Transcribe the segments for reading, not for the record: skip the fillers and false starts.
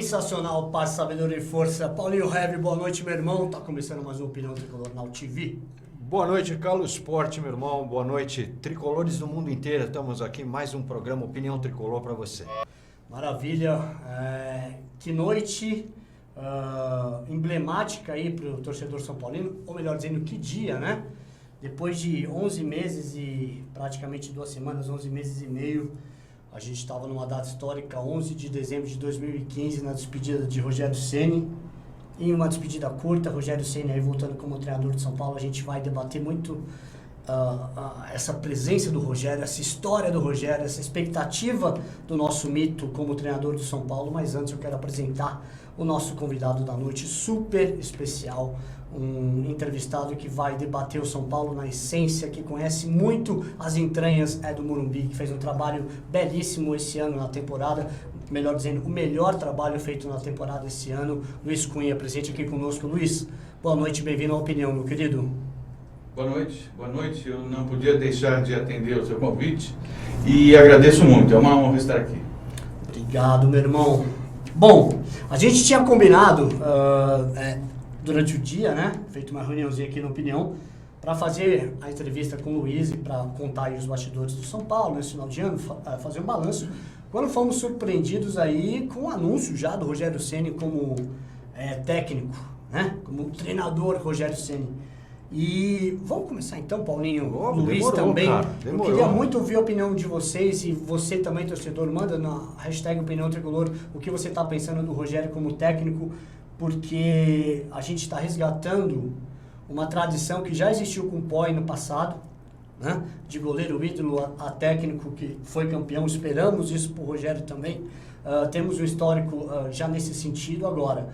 Sensacional, paz, sabedoria e força. Paulinho Heavy, boa noite, meu irmão. Tá começando mais uma Opinião Tricolor na UTV. Boa noite, Carlos Sport, meu irmão. Boa noite, tricolores do mundo inteiro. Estamos aqui mais um programa Opinião Tricolor para você. Maravilha. Que noite emblemática aí pro torcedor São Paulino, ou melhor dizendo, que dia, né? Depois de 11 meses e praticamente 2 semanas, 11 meses e meio, a gente estava numa data histórica, 11 de dezembro de 2015, na despedida de Rogério Ceni. Em uma despedida curta, Rogério Ceni aí voltando como treinador de São Paulo. A gente vai debater muito essa presença do Rogério, essa história do Rogério, essa expectativa do nosso mito como treinador do São Paulo. Mas antes eu quero apresentar o nosso convidado da noite, super especial, um entrevistado que vai debater o São Paulo na essência, que conhece muito as entranhas do Morumbi, que fez um trabalho belíssimo esse ano na temporada, melhor dizendo, o melhor trabalho feito na temporada esse ano. Luiz Cunha, presente aqui conosco. Luiz, boa noite, bem-vindo à Opinião, meu querido. Boa noite. Eu não podia deixar de atender o seu convite e agradeço muito, é uma honra estar aqui. Obrigado, meu irmão. Bom, a gente tinha combinado durante o dia, né, feito uma reuniãozinha aqui na Opinião, para fazer a entrevista com o Luiz e para contar aí os bastidores do São Paulo nesse final de ano, fazer um balanço, quando fomos surpreendidos aí com o anúncio já do Rogério Ceni como técnico, né, como treinador Rogério Ceni. E vamos começar então, Paulinho, Luiz também. Eu queria muito ouvir a opinião de vocês, e você também, torcedor, manda na hashtag Opinião Tricolor o que você está pensando do Rogério como técnico, porque a gente está resgatando uma tradição que já existiu com o Poi no passado, né? De goleiro ídolo a técnico que foi campeão. Esperamos isso para o Rogério também. Temos um histórico já nesse sentido agora.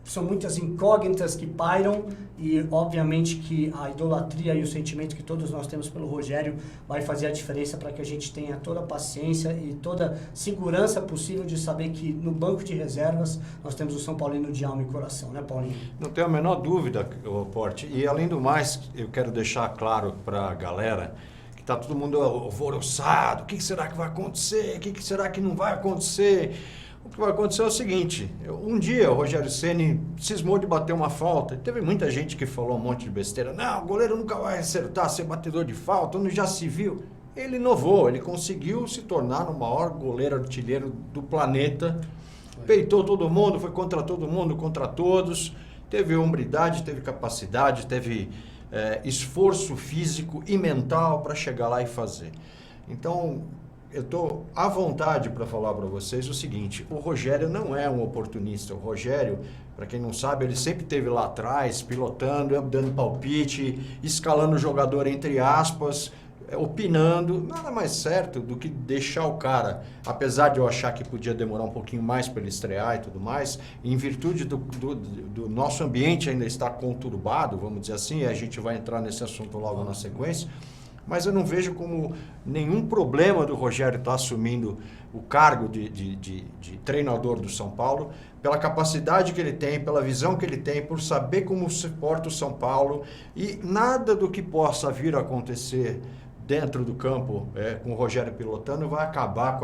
São muitas incógnitas que pairam e, obviamente, que a idolatria e o sentimento que todos nós temos pelo Rogério vai fazer a diferença para que a gente tenha toda a paciência e toda a segurança possível de saber que no banco de reservas nós temos o São Paulino de alma e coração, né, Paulinho? Não tenho a menor dúvida, Porte. E, além do mais, eu quero deixar claro para a galera que está todo mundo alvoroçado. O que será que vai acontecer? O que será que não vai acontecer? O que vai acontecer é o seguinte: um dia o Rogério Ceni cismou de bater uma falta, e teve muita gente que falou um monte de besteira. Não, o goleiro nunca vai acertar, ser batedor de falta, não já se viu. Ele inovou, ele conseguiu se tornar o maior goleiro artilheiro do planeta, peitou todo mundo, foi contra todo mundo, contra todos, teve hombridade, teve capacidade, teve esforço físico e mental para chegar lá e fazer. Então, eu estou à vontade para falar para vocês o seguinte: o Rogério não é um oportunista. O Rogério, para quem não sabe, ele sempre esteve lá atrás, pilotando, dando palpite, escalando o jogador entre aspas, opinando. Nada mais certo do que deixar o cara, apesar de eu achar que podia demorar um pouquinho mais para ele estrear e tudo mais, em virtude do nosso ambiente ainda estar conturbado, vamos dizer assim, e a gente vai entrar nesse assunto logo na sequência. Mas eu não vejo como nenhum problema do Rogério estar assumindo o cargo de treinador do São Paulo, pela capacidade que ele tem, pela visão que ele tem, por saber como se porta o São Paulo, e nada do que possa vir a acontecer dentro do campo com o Rogério pilotando vai acabar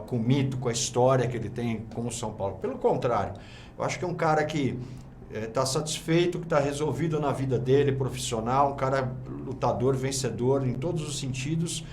com o mito, com a história que ele tem com o São Paulo. Pelo contrário, eu acho que é um cara que está satisfeito, que está resolvido na vida dele, profissional, um cara lutador, vencedor em todos os sentidos.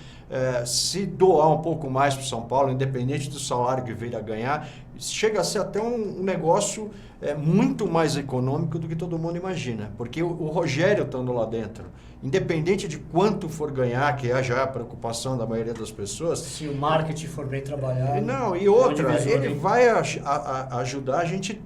Se doar um pouco mais para o São Paulo, independente do salário que veio a ganhar, chega a ser até um negócio muito mais econômico do que todo mundo imagina, porque o Rogério estando lá dentro, independente de quanto for ganhar, que é já a preocupação da maioria das pessoas, se o marketing for bem trabalhado, não, e outra, ele vai ajudar a gente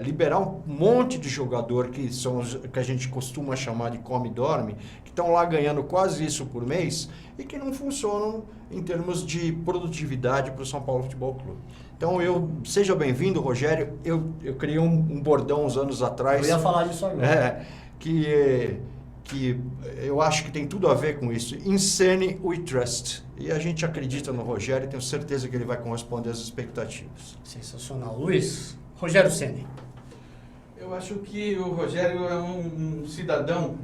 liberar um monte de jogador que são os que a gente costuma chamar de come e dorme, que estão lá ganhando quase isso por mês e que não funcionam em termos de produtividade para o São Paulo Futebol Clube. Então, seja bem-vindo, Rogério. Eu criei um bordão uns anos atrás. Eu ia falar disso agora. Que eu acho que tem tudo a ver com isso. In Ceni we trust. E a gente acredita no Rogério e tenho certeza que ele vai corresponder às expectativas. Sensacional. Luiz, Rogério Ceni. Eu acho que o Rogério é um cidadão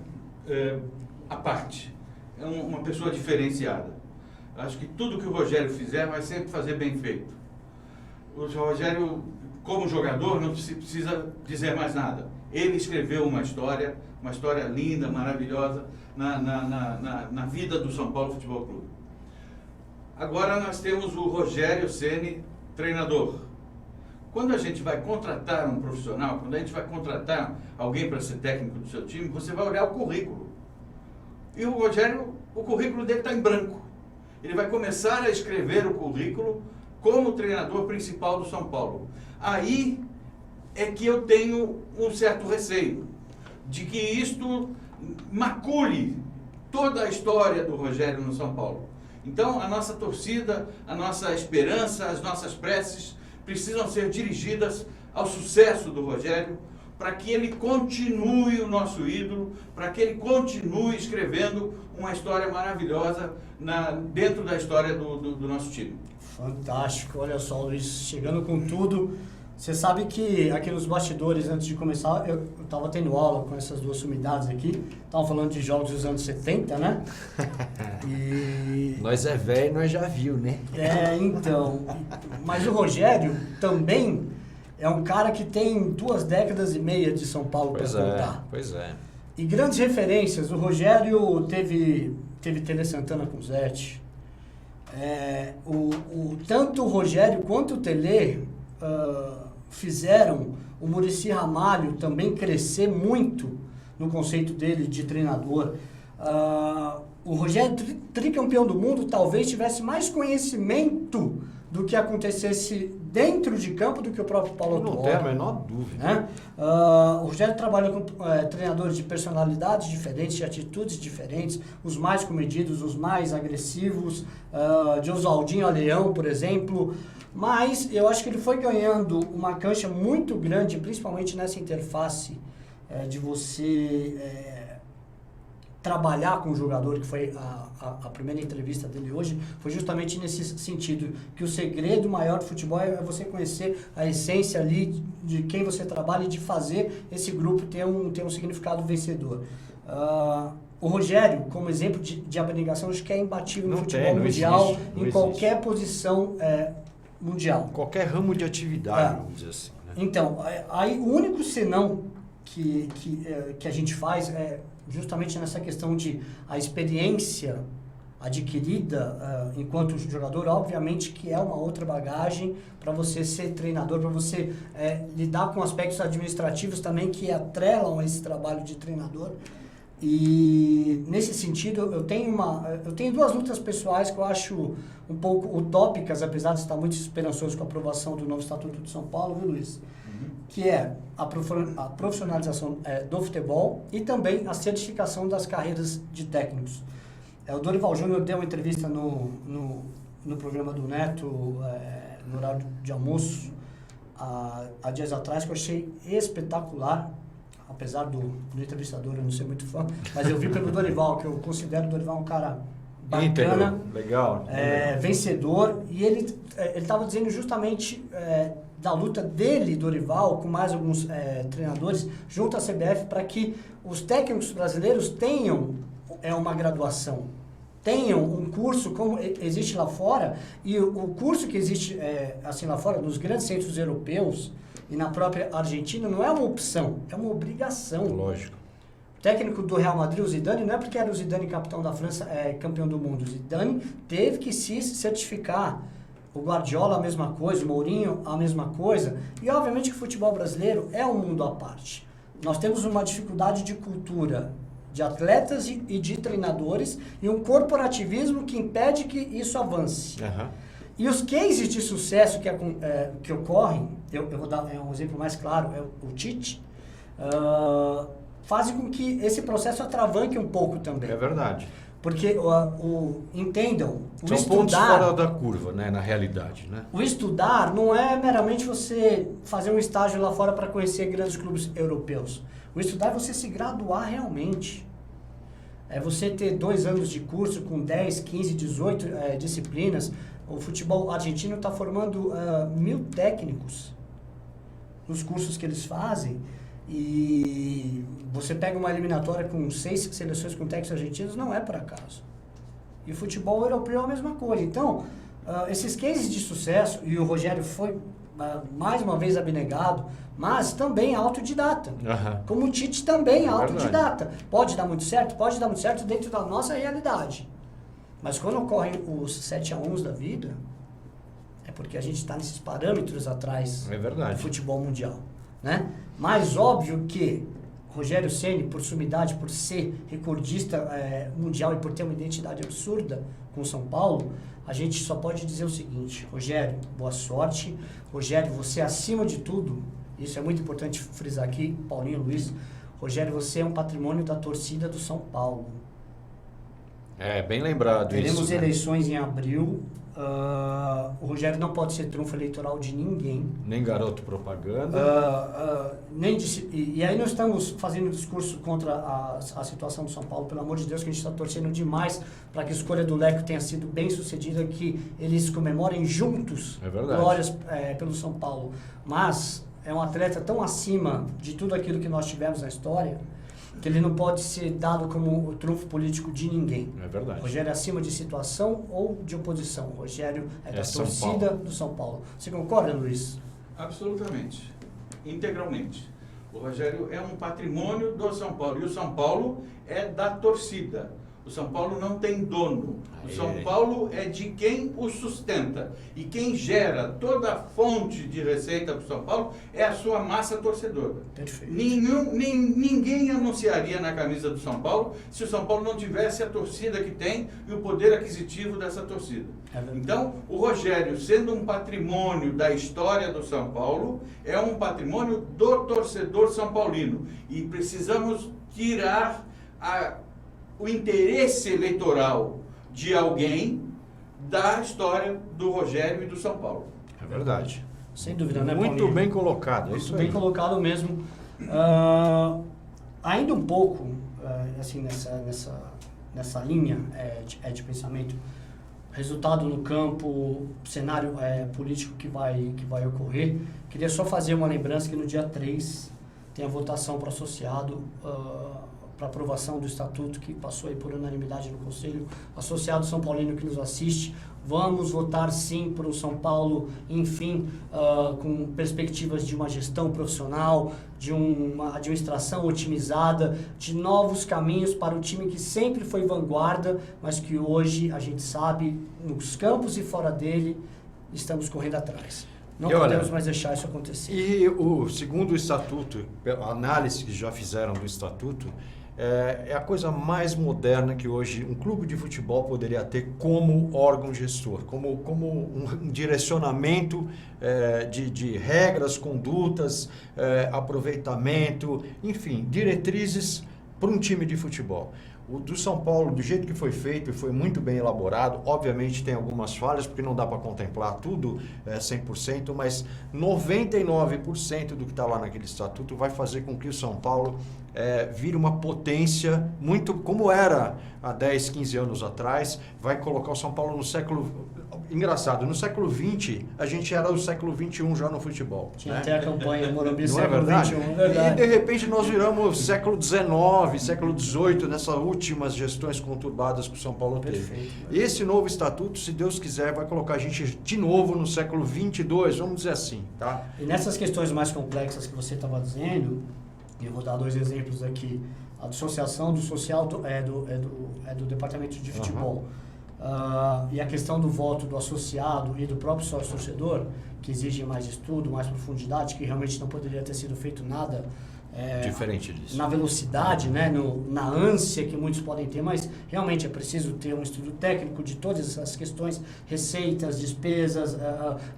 à parte. É uma pessoa diferenciada. Eu acho que tudo que o Rogério fizer vai sempre fazer bem feito. O Rogério, como jogador, não precisa dizer mais nada. Ele escreveu uma história linda, maravilhosa, na vida do São Paulo Futebol Clube. Agora nós temos o Rogério Ceni, treinador. Quando a gente vai contratar um profissional, quando a gente vai contratar alguém para ser técnico do seu time, você vai olhar o currículo. E o Rogério, o currículo dele está em branco. Ele vai começar a escrever o currículo como treinador principal do São Paulo. Aí é que eu tenho um certo receio de que isto macule toda a história do Rogério no São Paulo. Então, a nossa torcida, a nossa esperança, as nossas preces precisam ser dirigidas ao sucesso do Rogério, para que ele continue o nosso ídolo, para que ele continue escrevendo uma história maravilhosa dentro da história do nosso time. Fantástico, olha só, Luiz, chegando com tudo. Você sabe que aqui nos bastidores, antes de começar, eu estava tendo aula com essas duas sumidades aqui, estavam falando de jogos dos anos 70, né? E... Nós é velho, nós já viu, né? Então, mas o Rogério também é um cara que tem 2 décadas e meia de São Paulo para contar. Pois é. E grandes referências, o Rogério teve Tele Santana com Zete, tanto o Rogério quanto o Tele fizeram o Muricy Ramalho também crescer muito no conceito dele de treinador. O Rogério, tricampeão do mundo, talvez tivesse mais conhecimento do que acontecesse dentro de campo do que o próprio Paulo Autuori. Não tem a menor dúvida. Né? O Rogério trabalha com treinadores de personalidades diferentes, de atitudes diferentes, os mais comedidos, os mais agressivos, de Oswaldinho a Leão, por exemplo. Mas eu acho que ele foi ganhando uma cancha muito grande, principalmente nessa interface de você trabalhar com o jogador, que foi a primeira entrevista dele hoje, foi justamente nesse sentido, que o segredo maior do futebol é você conhecer a essência ali de quem você trabalha e de fazer esse grupo ter um significado vencedor. O Rogério, como exemplo de abnegação, acho que é imbatível no futebol mundial, em qualquer posição mundial. Qualquer ramo de atividade, vamos dizer assim. Né? Então, aí o único senão que a gente faz é justamente nessa questão de a experiência adquirida enquanto jogador, obviamente que é uma outra bagagem para você ser treinador, para você lidar com aspectos administrativos também que atrelam esse trabalho de treinador. E nesse sentido eu tenho 2 lutas pessoais que eu acho um pouco utópicas, apesar de estar muito esperançoso com a aprovação do novo Estatuto de São Paulo, viu, Luiz? Que é a profissionalização do futebol e também a certificação das carreiras de técnicos. O Dorival Júnior deu uma entrevista no programa do Neto, no horário de almoço, há dias atrás, que eu achei espetacular, apesar do entrevistador eu não ser muito fã, mas eu vi pelo Dorival, que eu considero o Dorival um cara bacana, legal, vencedor, e ele estava dizendo justamente da luta dele, Dorival, com mais alguns treinadores, junto à CBF, para que os técnicos brasileiros tenham uma graduação, tenham um curso como existe lá fora, e o curso que existe assim lá fora, nos grandes centros europeus e na própria Argentina, não é uma opção, é uma obrigação. Lógico. O técnico do Real Madrid, o Zidane, não é porque era o Zidane capitão da França, campeão do mundo. O Zidane teve que se certificar. O Guardiola, a mesma coisa. O Mourinho, a mesma coisa. E, obviamente, que o futebol brasileiro é um mundo à parte. Nós temos uma dificuldade de cultura de atletas e de treinadores e um corporativismo que impede que isso avance. Uhum. E os cases de sucesso que ocorrem, eu vou dar um exemplo mais claro, é o Tite, fazem com que esse processo atravanque um pouco também. É verdade. Porque, entendam, o São pontos estudar... fora da curva, né, na realidade, né? O estudar não é meramente você fazer um estágio lá fora para conhecer grandes clubes europeus. O estudar é você se graduar realmente. É você ter 2 anos de curso com 10, 15, 18 disciplinas. O futebol argentino está formando 1000 técnicos nos cursos que eles fazem. E você pega uma eliminatória com 6 seleções com técnicos argentinos, não é por acaso. E o futebol europeu é a mesma coisa. Então, esses cases de sucesso, e o Rogério foi mais uma vez abnegado, mas também autodidata. Aham. Como o Tite também é É autodidata. Pode dar muito certo dentro da nossa realidade. Mas quando ocorrem os 7-1 da vida, é porque a gente está nesses parâmetros atrás É verdade. do futebol mundial, né? Mas óbvio que Rogério Ceni, por sua idade, por ser recordista mundial e por ter uma identidade absurda com o São Paulo, a gente só pode dizer o seguinte: Rogério, boa sorte. Rogério, você acima de tudo, isso é muito importante frisar aqui, Paulinho, Luiz, Rogério, você é um patrimônio da torcida do São Paulo. É, bem lembrado Teremos isso. Né? eleições em abril. O Rogério não pode ser trunfo eleitoral de ninguém. Nem garoto propaganda. E aí nós estamos fazendo um discurso contra a situação do São Paulo. Pelo amor de Deus, que a gente está torcendo demais para que a escolha do Leco tenha sido bem sucedida, que eles comemorem juntos glórias pelo São Paulo. Mas é um atleta tão acima de tudo aquilo que nós tivemos na história, que ele não pode ser dado como o trunfo político de ninguém. É verdade. Rogério é acima de situação ou de oposição. Rogério é da São torcida Paulo. do São Paulo. Você concorda, Luiz? Absolutamente, integralmente. O Rogério é um patrimônio do São Paulo, e o São Paulo é da torcida. O São Paulo não tem dono. O São Paulo é de quem o sustenta. E quem gera toda a fonte de receita para o São Paulo é a sua massa torcedora. Perfeito. Ninguém anunciaria na camisa do São Paulo se o São Paulo não tivesse a torcida que tem e o poder aquisitivo dessa torcida. Então, o Rogério, sendo um patrimônio da história do São Paulo, é um patrimônio do torcedor são paulino. E precisamos tirar o interesse eleitoral de alguém da história do Rogério e do São Paulo. É verdade. Sem dúvida, né, Muito Paulinho? bem colocado. É isso Muito bem aí. colocado mesmo. Ainda um pouco, assim, nessa linha de pensamento, resultado no campo, cenário político que vai ocorrer, queria só fazer uma lembrança que no dia 3 tem a votação para associado, para aprovação do estatuto, que passou aí por unanimidade no Conselho. Associado São Paulino que nos assiste, vamos votar sim para o São Paulo, enfim, com perspectivas de uma gestão profissional, de uma administração otimizada, de novos caminhos para o time que sempre foi vanguarda, mas que hoje a gente sabe, nos campos e fora dele, estamos correndo atrás. Não podemos mais deixar isso acontecer. E o segundo estatuto, a análise que já fizeram do estatuto, é a coisa mais moderna que hoje um clube de futebol poderia ter como órgão gestor, como um direcionamento de regras, condutas, aproveitamento, enfim, diretrizes para um time de futebol. O do São Paulo, do jeito que foi feito e foi muito bem elaborado, obviamente tem algumas falhas, porque não dá para contemplar tudo 100%, mas 99% do que está lá naquele estatuto vai fazer com que o São Paulo vire uma potência, muito como era há 10, 15 anos atrás, vai colocar o São Paulo no século... Engraçado, no século XX, a gente era do século XXI já no futebol. Tinha né? até a campanha Morumbi Não é século verdade? XXI, verdade. E de repente nós viramos século XIX, século XVIII, nessas últimas gestões conturbadas que o São Paulo teve. Perfeito. Esse novo estatuto, se Deus quiser, vai colocar a gente de novo no século XXII, vamos dizer assim, tá? E nessas questões mais complexas que você estava dizendo, eu vou dar 2 exemplos aqui. A dissociação do social do departamento de futebol. E a questão do voto do associado e do próprio sócio-torcedor, que exige mais estudo, mais profundidade, que realmente não poderia ter sido feito nada diferente disso. na velocidade, né, na ânsia que muitos podem ter, mas realmente é preciso ter um estudo técnico de todas essas questões, receitas, despesas,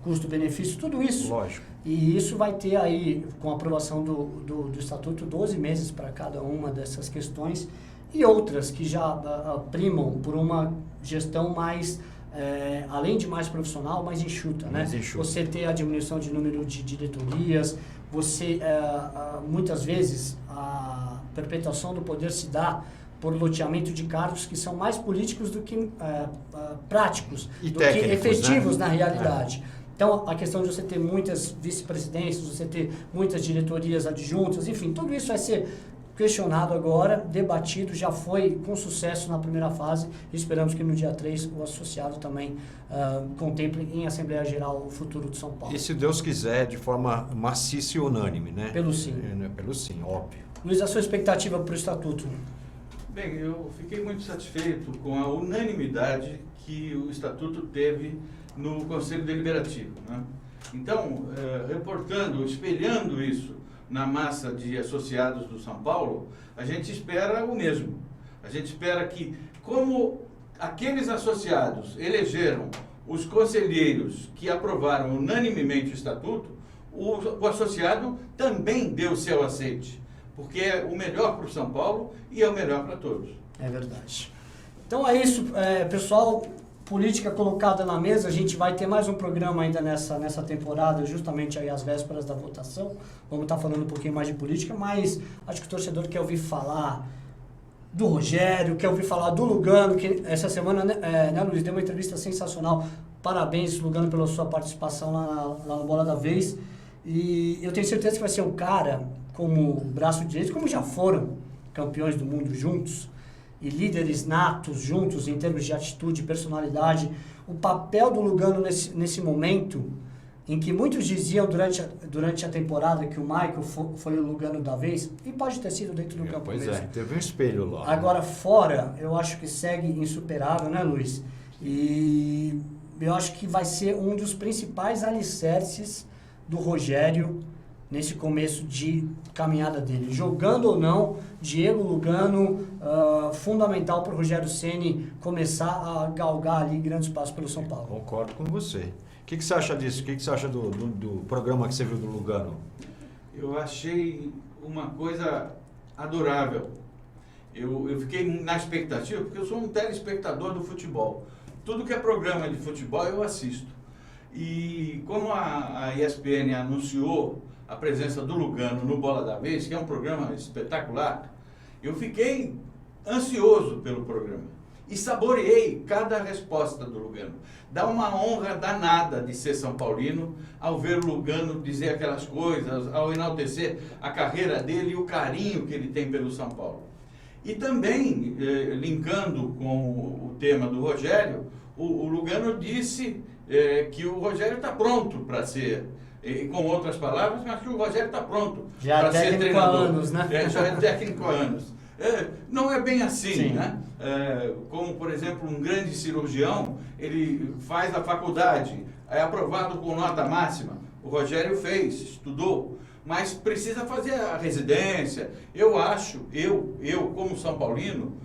custo-benefício, tudo isso. Lógico. E isso vai ter aí, com a aprovação do Estatuto, 12 meses para cada uma dessas questões e outras que já primam por uma gestão mais, além de mais profissional, mais enxuta, né? Mais enxuta. Você ter a diminuição de número de diretorias, você, muitas vezes, a perpetuação do poder se dá por loteamento de cargos que são mais políticos do que práticos, E do técnicos, que efetivos, né? na realidade. Então, a questão de você ter muitas vice-presidências, você ter muitas diretorias adjuntas, enfim, tudo isso vai ser questionado agora, debatido, já foi com sucesso na primeira fase. Esperamos que no dia 3 o associado também contemple em Assembleia Geral o futuro de São Paulo. E se Deus quiser, de forma maciça e unânime, né? Pelo sim. Pelo sim, óbvio. Luiz, a sua expectativa para o Estatuto? Bem, eu fiquei muito satisfeito com a unanimidade que o Estatuto teve no Conselho Deliberativo, né? Então, reportando, espelhando isso na massa de associados do São Paulo, a gente espera o mesmo. A gente espera que, como aqueles associados elegeram os conselheiros que aprovaram unanimemente o Estatuto, o associado também deu o seu aceite, porque é o melhor para o São Paulo e é o melhor para todos. É verdade. Então é isso, pessoal. Política colocada na mesa, a gente vai ter mais um programa ainda nessa temporada, justamente aí às vésperas da votação. Vamos estar falando um pouquinho mais de política, mas acho que o torcedor quer ouvir falar do Rogério, quer ouvir falar do Lugano, que essa semana, né, Luiz, deu uma entrevista sensacional. Parabéns, Lugano, pela sua participação lá no Bola da Vez. E eu tenho certeza que vai ser um cara como braço direito, como já foram campeões do mundo juntos, e líderes natos juntos em termos de atitude e personalidade. O papel do Lugano nesse momento, em que muitos diziam durante a temporada que o Michael foi o Lugano da vez, e pode ter sido dentro do campo Pois mesmo. teve um espelho lá. Agora, fora, eu acho que segue insuperável, né, Luiz? E eu acho que vai ser um dos principais alicerces do Rogério nesse começo de caminhada dele. Jogando ou não, Diego Lugano, fundamental para o Rogério Ceni começar a galgar ali grandes passos pelo São Paulo. Concordo com você. O que você acha disso? O que você acha do programa que você viu do Lugano? Eu achei uma coisa adorável. Eu fiquei na expectativa, porque eu sou um telespectador do futebol. Tudo que é programa de futebol eu assisto. E como a ESPN anunciou a presença do Lugano no Bola da Vez, que é um programa espetacular, eu fiquei ansioso pelo programa e saboreei cada resposta do Lugano. Dá uma honra danada de ser São Paulino ao ver o Lugano dizer aquelas coisas, ao enaltecer a carreira dele e o carinho que ele tem pelo São Paulo. E também, linkando com o tema do Rogério, o Lugano disse que o Rogério está pronto para ser, com outras palavras, mas que o Rogério está pronto para ser treinador. Já é técnico há anos, né? Já é técnico há anos. Não é bem assim, Sim. né? Como, por exemplo, um grande cirurgião, ele faz a faculdade, é aprovado com nota máxima. O Rogério fez, estudou, mas precisa fazer a residência. Eu acho, eu como São Paulino,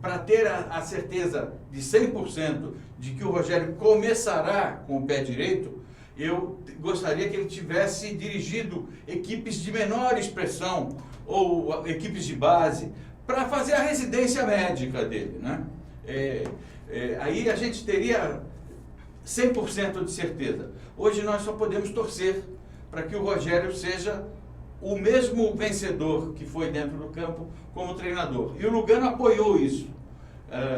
para ter a certeza de 100% de que o Rogério começará com o pé direito, eu gostaria que ele tivesse dirigido equipes de menor expressão ou equipes de base para fazer a residência médica dele, né? Aí a gente teria 100% de certeza. Hoje nós só podemos torcer para que o Rogério seja o mesmo vencedor que foi dentro do campo como treinador. E o Lugano apoiou isso.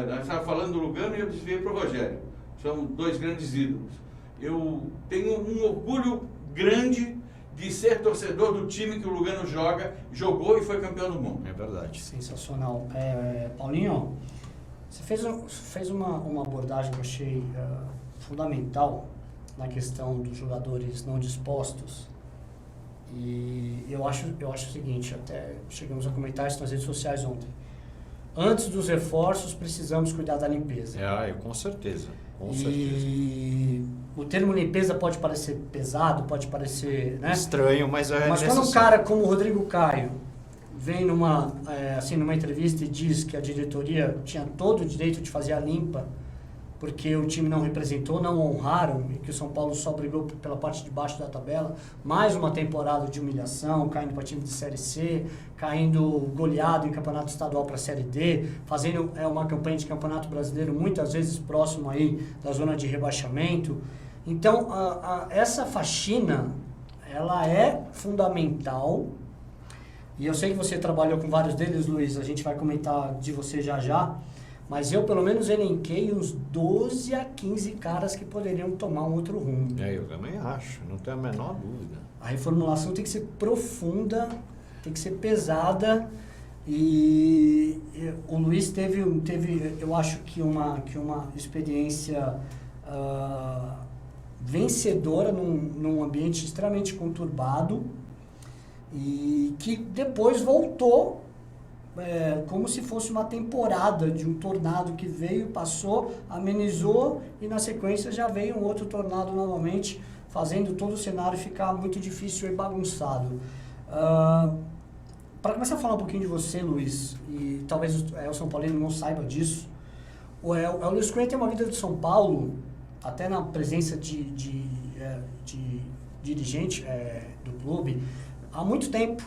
Nós estávamos falando do Lugano e eu desviei para o Rogério. São dois grandes ídolos. Eu tenho um orgulho grande de ser torcedor do time que o Lugano jogou e foi campeão do mundo. É verdade. Sensacional. Paulinho, você fez uma abordagem que eu achei fundamental na questão dos jogadores não dispostos. E eu acho o seguinte, até chegamos a comentar isso nas redes sociais ontem. Antes dos reforços, precisamos cuidar da limpeza. Com certeza. E o termo limpeza pode parecer pesado, pode parecer, né? Estranho, mas é Mas necessário. quando um cara como o Rodrigo Caio vem numa entrevista e diz que a diretoria tinha todo o direito de fazer a limpa porque o time não representou, não honraram, e que o São Paulo só brigou pela parte de baixo da tabela, mais uma temporada de humilhação, caindo para time de Série C, caindo goleado em campeonato estadual para a Série D, fazendo uma campanha de campeonato brasileiro muitas vezes próximo aí da zona de rebaixamento. Então, essa faxina, ela é fundamental, e eu sei que você trabalhou com vários deles, Luiz, a gente vai comentar de você já, mas eu, pelo menos, elenquei uns 12 a 15 caras que poderiam tomar um outro rumo. Eu também acho, não tenho a menor dúvida. A reformulação tem que ser profunda, tem que ser pesada, E o Luiz teve, eu acho que uma experiência vencedora num ambiente extremamente conturbado e que depois voltou como se fosse uma temporada de um tornado que veio, passou, amenizou e na sequência já veio um outro tornado novamente, fazendo todo o cenário ficar muito difícil e bagunçado. Para começar a falar um pouquinho de você, Luiz, e talvez o São Paulino não saiba disso, o Luiz Cunha tem uma vida de São Paulo, até na presença de dirigente do clube, há muito tempo.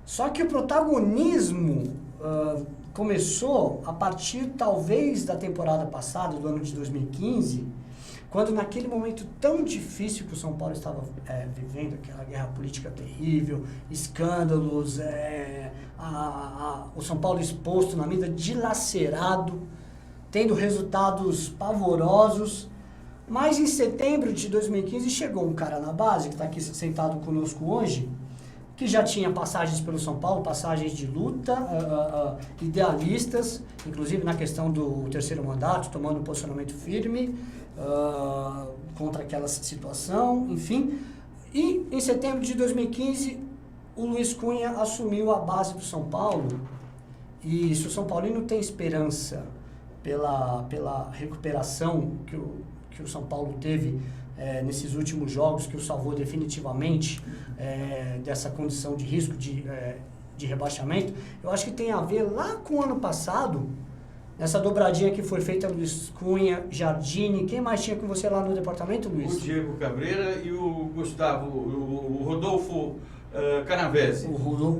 Só que o protagonismo começou a partir, talvez, da temporada passada, do ano de 2015, quando naquele momento tão difícil que o São Paulo estava vivendo, aquela guerra política terrível, escândalos, o São Paulo exposto na mídia, dilacerado, tendo resultados pavorosos. Mas em setembro de 2015 chegou um cara na base, que está aqui sentado conosco hoje, que já tinha passagens pelo São Paulo, passagens de luta, idealistas, inclusive na questão do terceiro mandato, tomando um posicionamento firme contra aquela situação, enfim. E em setembro de 2015, o Luiz Cunha assumiu a base do São Paulo, e se o São Paulino tem esperança pela recuperação que o São Paulo teve nesses últimos jogos, que o salvou definitivamente dessa condição de risco de rebaixamento, eu acho que tem a ver lá com o ano passado, nessa dobradinha que foi feita Luiz Cunha, Jardine, quem mais tinha com você lá no departamento, Luiz? O Diego Cabreira e o Gustavo, o Rodolfo Canavese.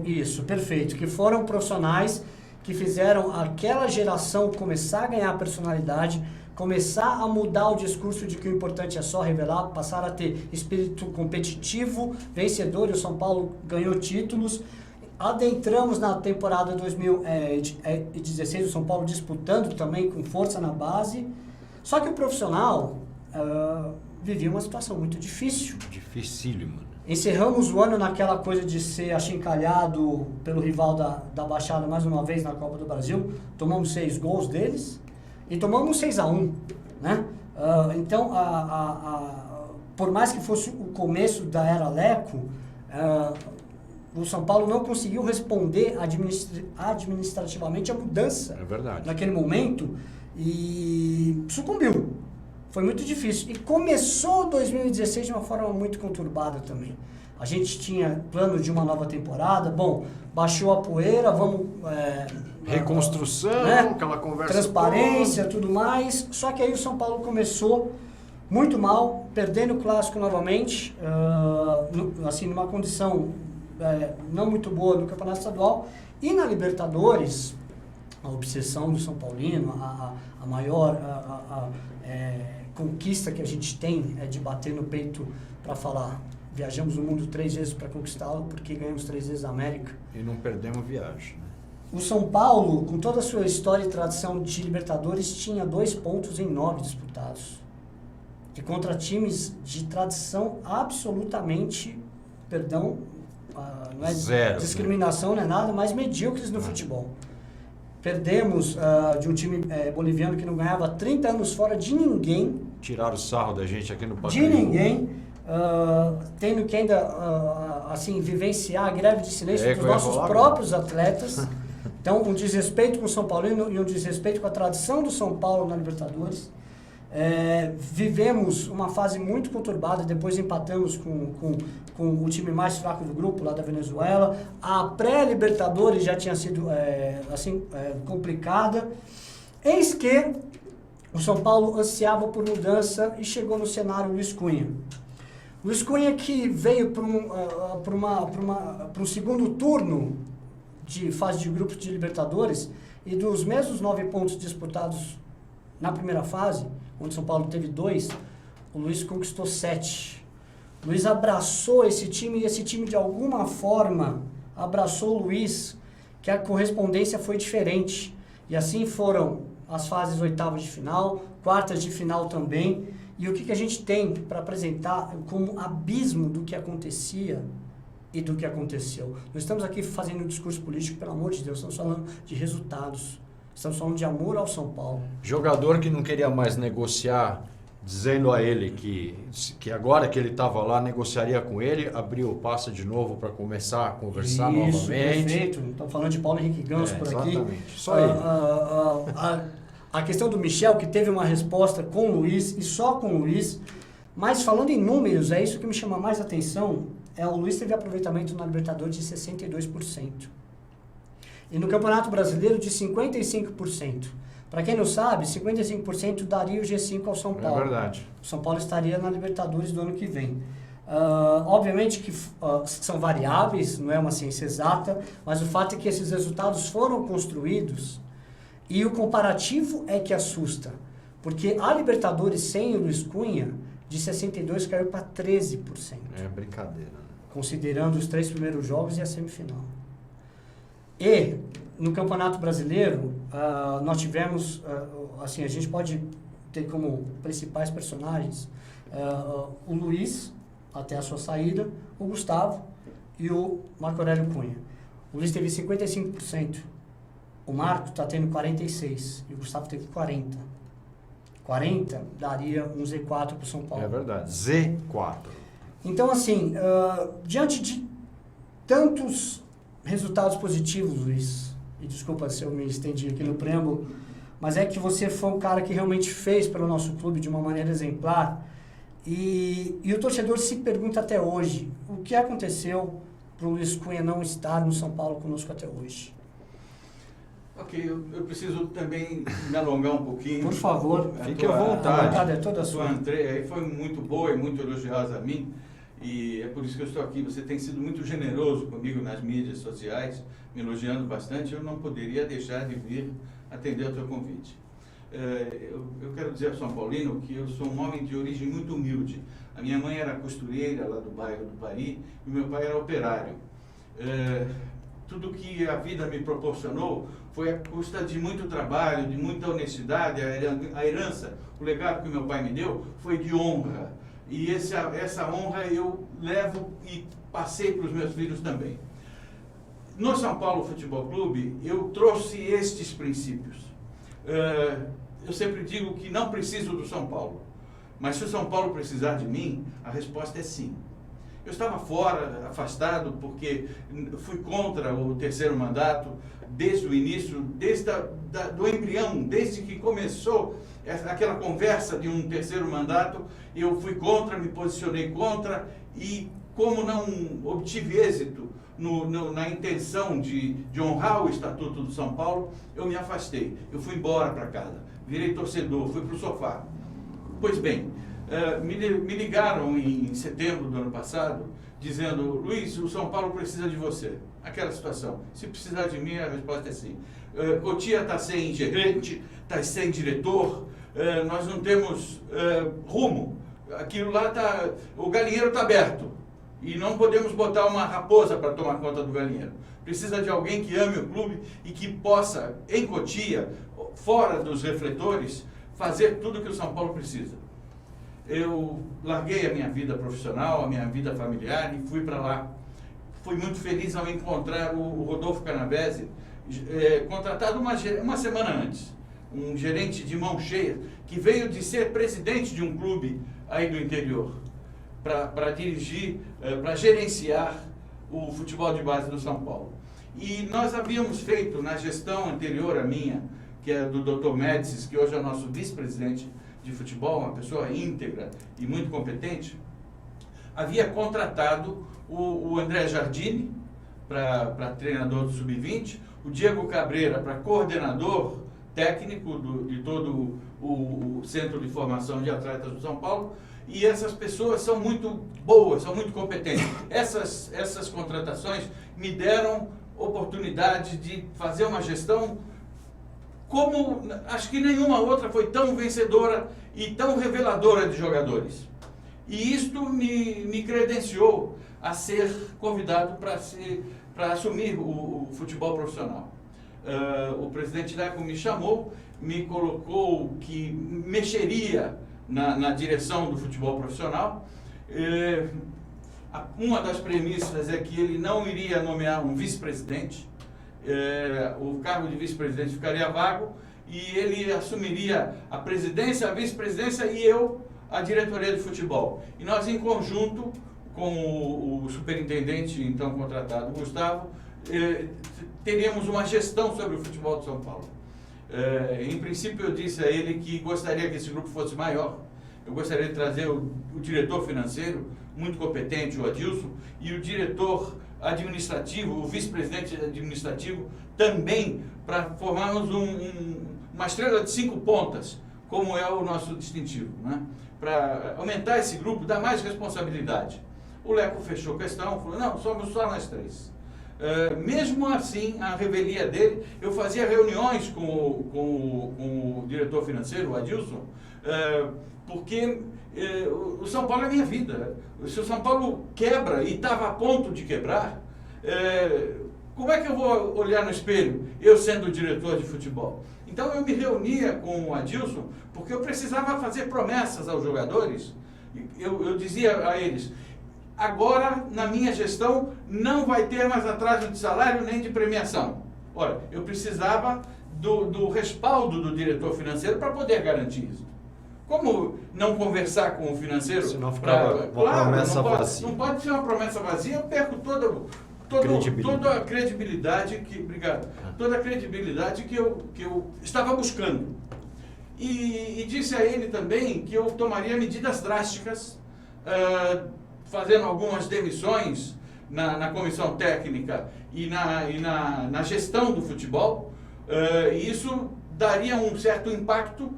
Isso, perfeito, que foram profissionais que fizeram aquela geração começar a ganhar personalidade, começar a mudar o discurso de que o importante é só revelar, passar a ter espírito competitivo, vencedor, e o São Paulo ganhou títulos. Adentramos na temporada 2016, o São Paulo disputando também com força na base. Só que o profissional vivia uma situação muito difícil. Dificílimo. Encerramos o ano naquela coisa de ser achincalhado pelo rival da Baixada mais uma vez na Copa do Brasil. Tomamos 6 gols deles. E tomamos 6-1, né? Então, por mais que fosse o começo da era Leco, o São Paulo não conseguiu responder administrativamente à mudança naquele momento e sucumbiu. Foi muito difícil. E começou 2016 de uma forma muito conturbada também. A gente tinha plano de uma nova temporada, bom, baixou a poeira, vamos... reconstrução, né? Aquela conversa transparência, tudo mais. Só que aí o São Paulo começou muito mal, perdendo o clássico novamente, assim, numa condição não muito boa no Campeonato Estadual. E na Libertadores, a obsessão do São Paulino, a maior conquista que a gente tem é de bater no peito para falar: viajamos o mundo 3 vezes para conquistá-lo, porque ganhamos 3 vezes a América. E não perdemos viagem, né? O São Paulo, com toda a sua história e tradição de Libertadores, tinha 2 pontos em 9 disputados. E contra times de tradição absolutamente, perdão, não é zero, discriminação, não é nada, mas medíocres no futebol. Perdemos de um time boliviano que não ganhava 30 anos fora de ninguém. Tiraram o sarro da gente aqui no Pacaembu. De ninguém. Tendo que ainda assim, vivenciar a greve de silêncio dos nossos próprios atletas. Então, um desrespeito com o São Paulino e um desrespeito com a tradição do São Paulo na Libertadores. Vivemos uma fase muito conturbada, depois empatamos com o time mais fraco do grupo, lá da Venezuela. A pré-Libertadores já tinha sido complicada. Eis que o São Paulo ansiava por mudança e chegou no cenário Luiz Cunha. Luiz Cunha que veio para um segundo turno de fase de grupos de Libertadores, e dos mesmos 9 pontos disputados na primeira fase, onde São Paulo teve 2, o Luiz conquistou 7. O Luiz abraçou esse time, e esse time de alguma forma abraçou o Luiz, que a correspondência foi diferente. E assim foram as fases 8ª de final, 1/4 de final também. E o que a gente tem para apresentar como abismo do que acontecia e do que aconteceu. Nós estamos aqui fazendo um discurso político, pelo amor de Deus, estamos falando de resultados. Estamos falando de amor ao São Paulo. Jogador que não queria mais negociar, dizendo a ele que agora que ele estava lá, negociaria com ele, abriu o passe de novo para começar a conversar novamente. Perfeito. Estamos falando de Paulo Henrique Ganso por aqui. Exatamente. Só ele. A questão do Michel, que teve uma resposta com o Luiz e só com o Luiz, mas falando em números, é isso que me chama mais atenção, o Luiz teve aproveitamento na Libertadores de 62%. E no Campeonato Brasileiro de 55%. Para quem não sabe, 55% daria o G5 ao São Paulo. É verdade. O São Paulo estaria na Libertadores do ano que vem. Obviamente que são variáveis, não é uma ciência exata, mas o fato é que esses resultados foram construídos e o comparativo é que assusta. Porque a Libertadores sem o Luiz Cunha, de 62% caiu para 13%. É brincadeira. Considerando os 3 primeiros jogos e a semifinal. E no Campeonato Brasileiro, nós tivemos, assim, a gente pode ter como principais personagens o Luiz, até a sua saída, o Gustavo e o Marco Aurélio Cunha. O Luiz teve 55%, o Marco está tendo 46% e o Gustavo teve 40%. 40 daria um Z4 para o São Paulo. É verdade, Z4. Então, assim, diante de tantos resultados positivos, Luiz, e desculpa se eu me estendi aqui no preâmbulo, mas é que você foi um cara que realmente fez pelo nosso clube de uma maneira exemplar, e o torcedor se pergunta até hoje, o que aconteceu para o Luiz Cunha não estar no São Paulo conosco até hoje? Ok, eu preciso também me alongar um pouquinho. Por favor, fique à vontade. A vontade é toda sua. A sua entrega aí foi muito boa e muito elogiosa a mim, e é por isso que eu estou aqui. Você tem sido muito generoso comigo nas mídias sociais, me elogiando bastante. Eu não poderia deixar de vir atender ao teu convite. Eu quero dizer ao São Paulino que eu sou um homem de origem muito humilde. A minha mãe era costureira lá do bairro do Pari e meu pai era operário. Tudo que a vida me proporcionou foi a custa de muito trabalho, de muita honestidade. A herança, o legado que meu pai me deu foi de honra. E essa honra eu levo e passei para os meus filhos também. No São Paulo Futebol Clube, eu trouxe estes princípios. Eu sempre digo que não preciso do São Paulo, mas se o São Paulo precisar de mim, a resposta é sim. Eu estava fora, afastado, porque fui contra o terceiro mandato desde o início, do embrião, desde que começou aquela conversa de um terceiro mandato, eu fui contra, me posicionei contra e, como não obtive êxito na intenção de honrar o Estatuto do São Paulo, eu me afastei. Eu fui embora para casa, virei torcedor, fui para o sofá. Pois bem, me ligaram em setembro do ano passado, dizendo: Luiz, o São Paulo precisa de você. Aquela situação. Se precisar de mim, a resposta é sim. Cotia está sem gerente, está sem diretor, nós não temos rumo. Aquilo lá está... O galinheiro está aberto e não podemos botar uma raposa para tomar conta do galinheiro. Precisa de alguém que ame o clube e que possa, em Cotia, fora dos refletores, fazer tudo que o São Paulo precisa. Eu larguei a minha vida profissional, a minha vida familiar e fui para lá. Fui muito feliz ao encontrar o Rodolfo Canavese, contratado uma semana antes. Um gerente de mão cheia, que veio de ser presidente de um clube aí do interior, para dirigir, para gerenciar o futebol de base do São Paulo. E nós havíamos feito, na gestão anterior à minha, que é do Dr. Médicis, que hoje é o nosso vice-presidente de futebol, uma pessoa íntegra e muito competente, havia contratado o André Jardine para treinador do Sub-20, o Diego Cabreira para coordenador técnico de todo o Centro de Formação de Atletas do São Paulo, e essas pessoas são muito boas, são muito competentes. Essas contratações me deram oportunidade de fazer uma gestão como acho que nenhuma outra foi tão vencedora e tão reveladora de jogadores. E isto me credenciou a ser convidado para assumir o futebol profissional. O presidente Leco me chamou, me colocou que mexeria na direção do futebol profissional. Uma das premissas é que ele não iria nomear um vice-presidente, o cargo de vice-presidente ficaria vago e ele assumiria a presidência, a vice-presidência e eu a diretoria de futebol. E nós, em conjunto com o superintendente, então contratado, Gustavo, teríamos uma gestão sobre o futebol de São Paulo. Em princípio, eu disse a ele que gostaria que esse grupo fosse maior. Eu gostaria de trazer o diretor financeiro, muito competente, o Adilson, e o diretor administrativo, o vice-presidente administrativo, também, para formarmos uma estrela de 5 pontas, como é o nosso distintivo, né? Para aumentar esse grupo, dar mais responsabilidade. O Leco fechou questão, falou, não, somos só nós 3. Mesmo assim, a revelia dele, eu fazia reuniões com o diretor financeiro, o Adilson, porque o São Paulo é minha vida. Se o São Paulo quebra e estava a ponto de quebrar, como é que eu vou olhar no espelho, eu sendo o diretor de futebol? Então eu me reunia com o Adilson, porque eu precisava fazer promessas aos jogadores. Eu dizia a eles, agora, na minha gestão, não vai ter mais atraso de salário nem de premiação. Ora, eu precisava do respaldo do diretor financeiro para poder garantir isso. Como não conversar com o financeiro? Se não ficar uma promessa vazia. Não pode ser uma promessa vazia, eu perco toda a credibilidade toda a credibilidade que eu estava buscando. E disse a ele também que eu tomaria medidas drásticas, fazendo algumas demissões na comissão técnica e na gestão do futebol, e isso daria um certo impacto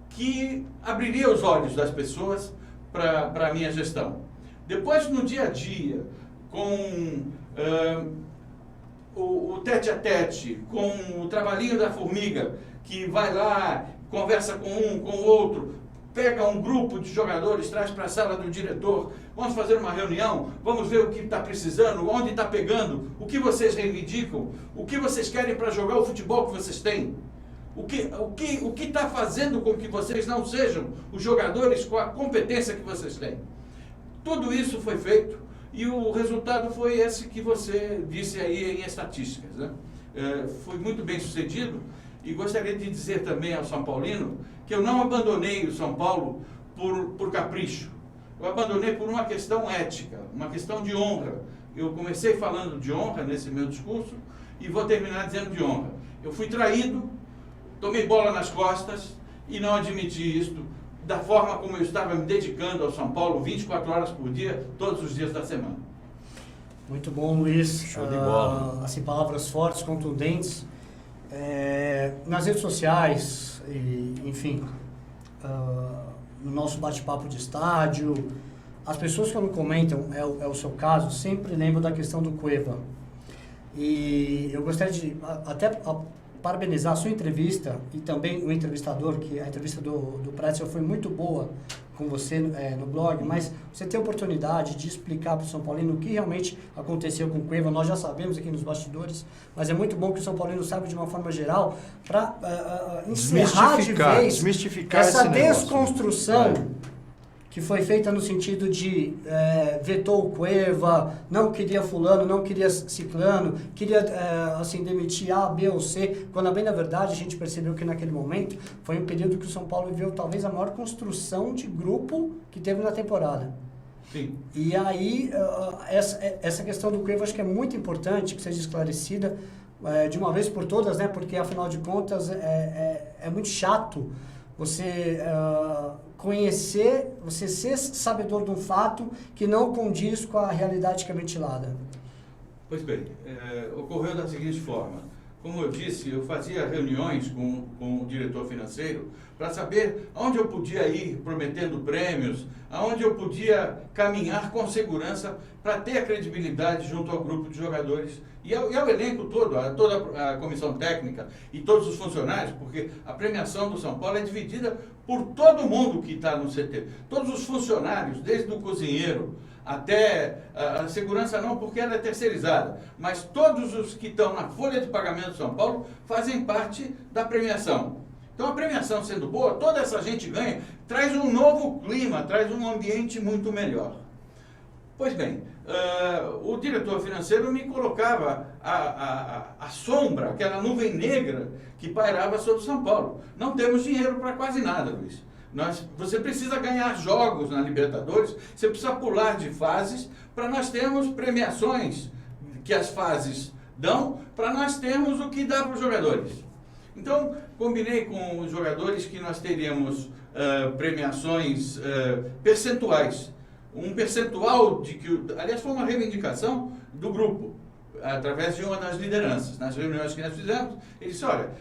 que abriria os olhos das pessoas para a minha gestão. Depois, no dia a dia, com o tete-a-tete, com o trabalhinho da formiga, que vai lá, conversa com um, com o outro, pega um grupo de jogadores, traz para a sala do diretor, vamos fazer uma reunião, vamos ver o que está precisando, onde está pegando, o que vocês reivindicam, o que vocês querem para jogar o futebol que vocês têm. O que está fazendo com que vocês não sejam os jogadores com a competência que vocês têm? Tudo isso foi feito e o resultado foi esse que você disse aí em estatísticas, né? Foi muito bem sucedido e gostaria de dizer também ao São Paulino que eu não abandonei o São Paulo por capricho. Eu abandonei por uma questão ética, uma questão de honra. Eu comecei falando de honra nesse meu discurso e vou terminar dizendo de honra. Eu fui traído, tomei bola nas costas e não admiti isto da forma como eu estava me dedicando ao São Paulo 24 horas por dia, todos os dias da semana. Muito bom, Luiz. Show de bola. Assim, palavras fortes, contundentes. Nas redes sociais, enfim, no nosso bate-papo de estádio, as pessoas que não comentam, é o seu caso, sempre lembram da questão do Cueva. E eu gostaria de até parabenizar a sua entrevista e também o entrevistador, que a entrevista do Pretzel foi muito boa com você no blog, mas você tem a oportunidade de explicar para o São Paulino o que realmente aconteceu com o Cueva. Nós já sabemos aqui nos bastidores, mas é muito bom que o São Paulino saiba de uma forma geral para encerrar de vez desmistificar essa esse negócio. desconstrução que foi feita no sentido de vetou o Cueva, não queria fulano, não queria ciclano, queria assim, demitir A, B ou C, quando bem na verdade a gente percebeu que naquele momento foi um período que o São Paulo viveu talvez a maior construção de grupo que teve na temporada. Sim. E aí essa questão do Cueva acho que é muito importante que seja esclarecida de uma vez por todas, né? Porque afinal de contas é muito chato você conhecer, você ser sabedor de um fato que não condiz com a realidade que é ventilada. Pois bem, ocorreu da seguinte forma. Como eu disse, eu fazia reuniões com o diretor financeiro para saber aonde eu podia ir prometendo prêmios, aonde eu podia caminhar com segurança para ter a credibilidade junto ao grupo de jogadores e ao elenco todo, toda a comissão técnica e todos os funcionários, porque a premiação do São Paulo é dividida por todo mundo que está no CT. Todos os funcionários, desde o cozinheiro até a segurança não, porque ela é terceirizada, mas todos os que estão na folha de pagamento do São Paulo fazem parte da premiação. Então a premiação sendo boa, toda essa gente ganha, traz um novo clima, traz um ambiente muito melhor. Pois bem, o diretor financeiro me colocava a sombra, aquela nuvem negra que pairava sobre São Paulo. Não temos dinheiro para quase nada, Luiz. Você precisa ganhar jogos na Libertadores, você precisa pular de fases para nós termos premiações que as fases dão, para nós termos o que dá para os jogadores. Então, combinei com os jogadores que nós teríamos premiações percentuais. Um percentual de que, aliás, foi uma reivindicação do grupo, através de uma das lideranças. Nas reuniões que nós fizemos, ele disse, olha,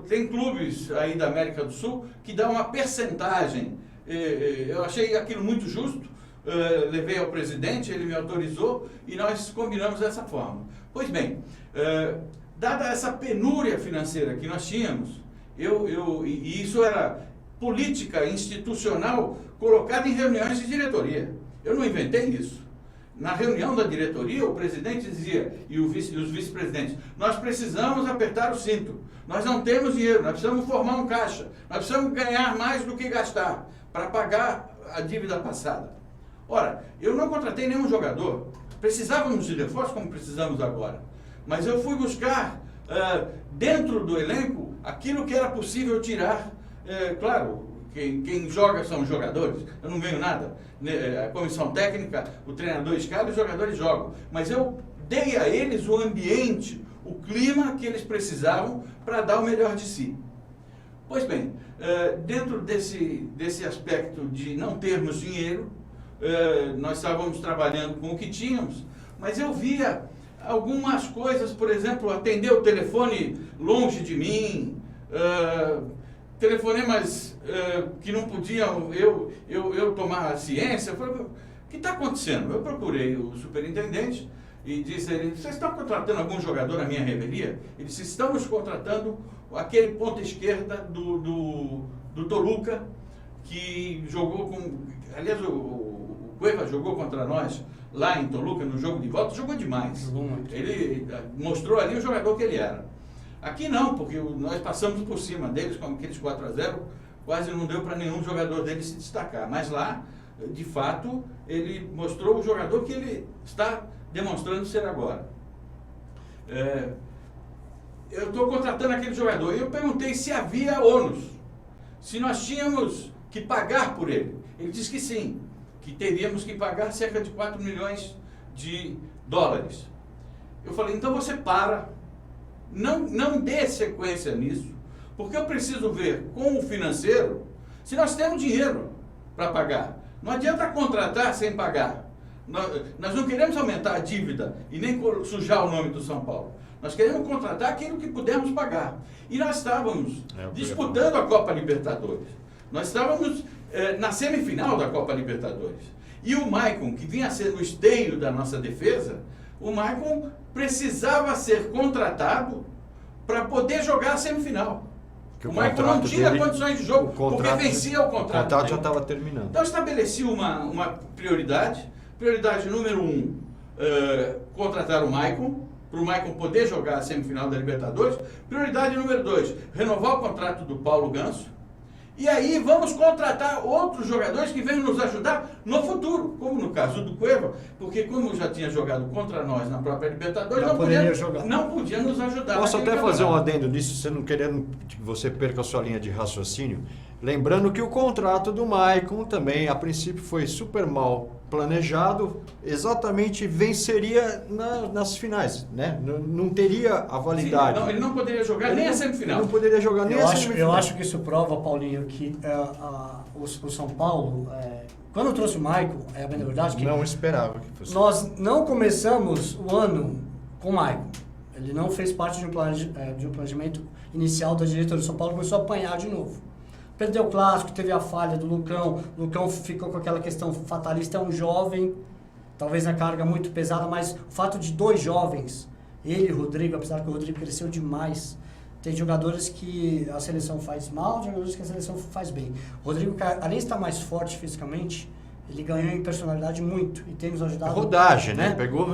tem clubes aí da América do Sul que dão uma percentagem. Eu achei aquilo muito justo, levei ao presidente, ele me autorizou e nós combinamos dessa forma. Pois bem, dada essa penúria financeira que nós tínhamos, e isso era política institucional colocada em reuniões de diretoria. Eu não inventei isso. Na reunião da diretoria, o presidente dizia, e os vice-presidentes, nós precisamos apertar o cinto, nós não temos dinheiro, nós precisamos formar um caixa, nós precisamos ganhar mais do que gastar para pagar a dívida passada. Ora, eu não contratei nenhum jogador, precisávamos de reforço como precisamos agora, mas eu fui buscar dentro do elenco aquilo que era possível tirar, claro, quem joga são os jogadores, eu não ganho nada. A comissão técnica, o treinador escala e os jogadores jogam. Mas eu dei a eles o ambiente, o clima que eles precisavam para dar o melhor de si. Pois bem, dentro desse aspecto de não termos dinheiro, nós estávamos trabalhando com o que tínhamos, mas eu via algumas coisas, por exemplo, atender o telefone longe de mim, telefonemas que não podiam eu tomar ciência. Eu falei, o que está acontecendo? Eu procurei o superintendente e disse a ele, vocês estão contratando algum jogador na minha revelia? Ele disse, estamos contratando aquele ponta esquerda do Toluca, que jogou com... Aliás, o Cueva jogou contra nós lá em Toluca, no jogo de volta, jogou demais. Jogou muito. Ele mostrou ali o jogador que ele era. Aqui não, porque nós passamos por cima deles com aqueles 4-0, quase não deu para nenhum jogador dele se destacar. Mas lá, de fato, ele mostrou o jogador que ele está demonstrando ser agora. Eu estou contratando aquele jogador e eu perguntei se havia ônus, se nós tínhamos que pagar por ele. Ele disse que sim, que teríamos que pagar cerca de 4 milhões de dólares. Eu falei, então você para. Não dê sequência nisso, porque eu preciso ver com o financeiro se nós temos dinheiro para pagar. Não adianta contratar sem pagar. Nós não queremos aumentar a dívida e nem sujar o nome do São Paulo. Nós queremos contratar aquilo que pudermos pagar. E nós estávamos disputando a Copa Libertadores. Nós estávamos na semifinal da Copa Libertadores. E o Maicon, que vinha a ser o esteio da nossa defesa, o Maicon precisava ser contratado para poder jogar a semifinal. O Maicon não tinha condições de jogo, porque vencia o contrato. O contrato já estava terminando. Então, estabeleci uma prioridade. Prioridade número 1, contratar o Maicon, para o Maicon poder jogar a semifinal da Libertadores. Prioridade número 2, renovar o contrato do Paulo Ganso. E aí vamos contratar outros jogadores que venham nos ajudar no futuro, como no caso do Cueva, porque como já tinha jogado contra nós na própria Libertadores, não podia nos ajudar. Posso até fazer um adendo nisso, você não querendo que você perca a sua linha de raciocínio? Lembrando que o contrato do Maicon também, a princípio, foi super mal planejado, exatamente venceria nas finais, né? Não teria a validade. Sim, ele não poderia jogar nem a semifinal. Ele não poderia jogar nem a semifinal. Eu acho que isso prova, Paulinho, que o São Paulo, quando eu trouxe o Maicon, é bem verdade que não esperava que fosse. Nós não começamos o ano com o Maicon. Ele não fez parte de um planejamento inicial da diretoria do São Paulo, começou a apanhar de novo. Perdeu o clássico, teve a falha do Lucão. O Lucão ficou com aquela questão fatalista, é um jovem, talvez a carga muito pesada, mas o fato de 2 jovens, ele e o Rodrigo, apesar que o Rodrigo cresceu demais, tem jogadores que a seleção faz mal, jogadores que a seleção faz bem. O Rodrigo, além de estar mais forte fisicamente, ele ganhou em personalidade muito e tem nos ajudado. Rodagem, né? Pegou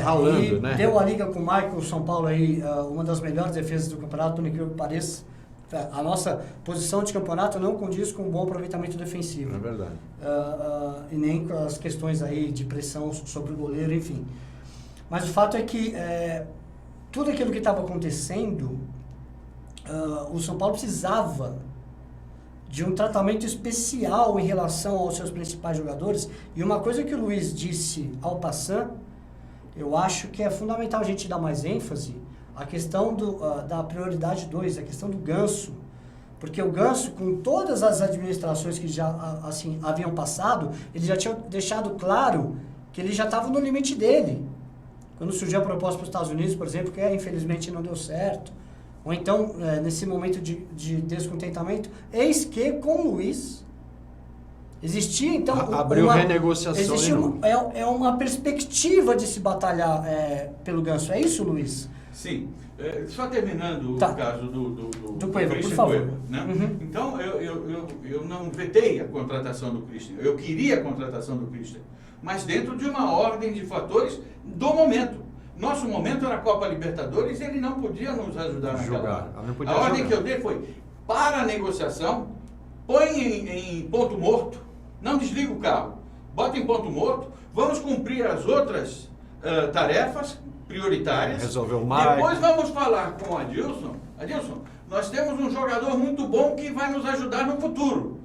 ralando, e né? Deu a liga com o Michael, São Paulo aí, uma das melhores defesas do campeonato, por incrível que pareça. A nossa posição de campeonato não condiz com um bom aproveitamento defensivo. É verdade. E nem com as questões aí de pressão sobre o goleiro, enfim. Mas o fato é que tudo aquilo que estava acontecendo, o São Paulo precisava de um tratamento especial em relação aos seus principais jogadores. E uma coisa que o Luiz disse ao passant, eu acho que é fundamental a gente dar mais ênfase, a questão da prioridade 2, a questão do Ganso. Porque o Ganso, com todas as administrações que já assim, haviam passado, ele já tinha deixado claro que ele já estava no limite dele. Quando surgiu a proposta para os Estados Unidos, por exemplo, que infelizmente não deu certo. Ou então, nesse momento de descontentamento, eis que com o Luiz existia, então... Abriu renegociação. Existe uma perspectiva de se batalhar pelo Ganso. É isso, Luiz? Sim. Só terminando o caso do Cueva, por Christian favor. Cueva, né? Uhum. Então, eu não vetei a contratação do Christian. Eu queria a contratação do Christian, mas dentro de uma ordem de fatores do momento. Nosso momento era a Copa Libertadores e ele não podia nos ajudar naquela. A ordem que eu dei foi, para a negociação, põe em ponto morto, não desliga o carro, bota em ponto morto, vamos cumprir as outras tarefas prioritárias. Resolveu mais. Depois vamos falar com o Adilson. Adilson, nós temos um jogador muito bom que vai nos ajudar no futuro.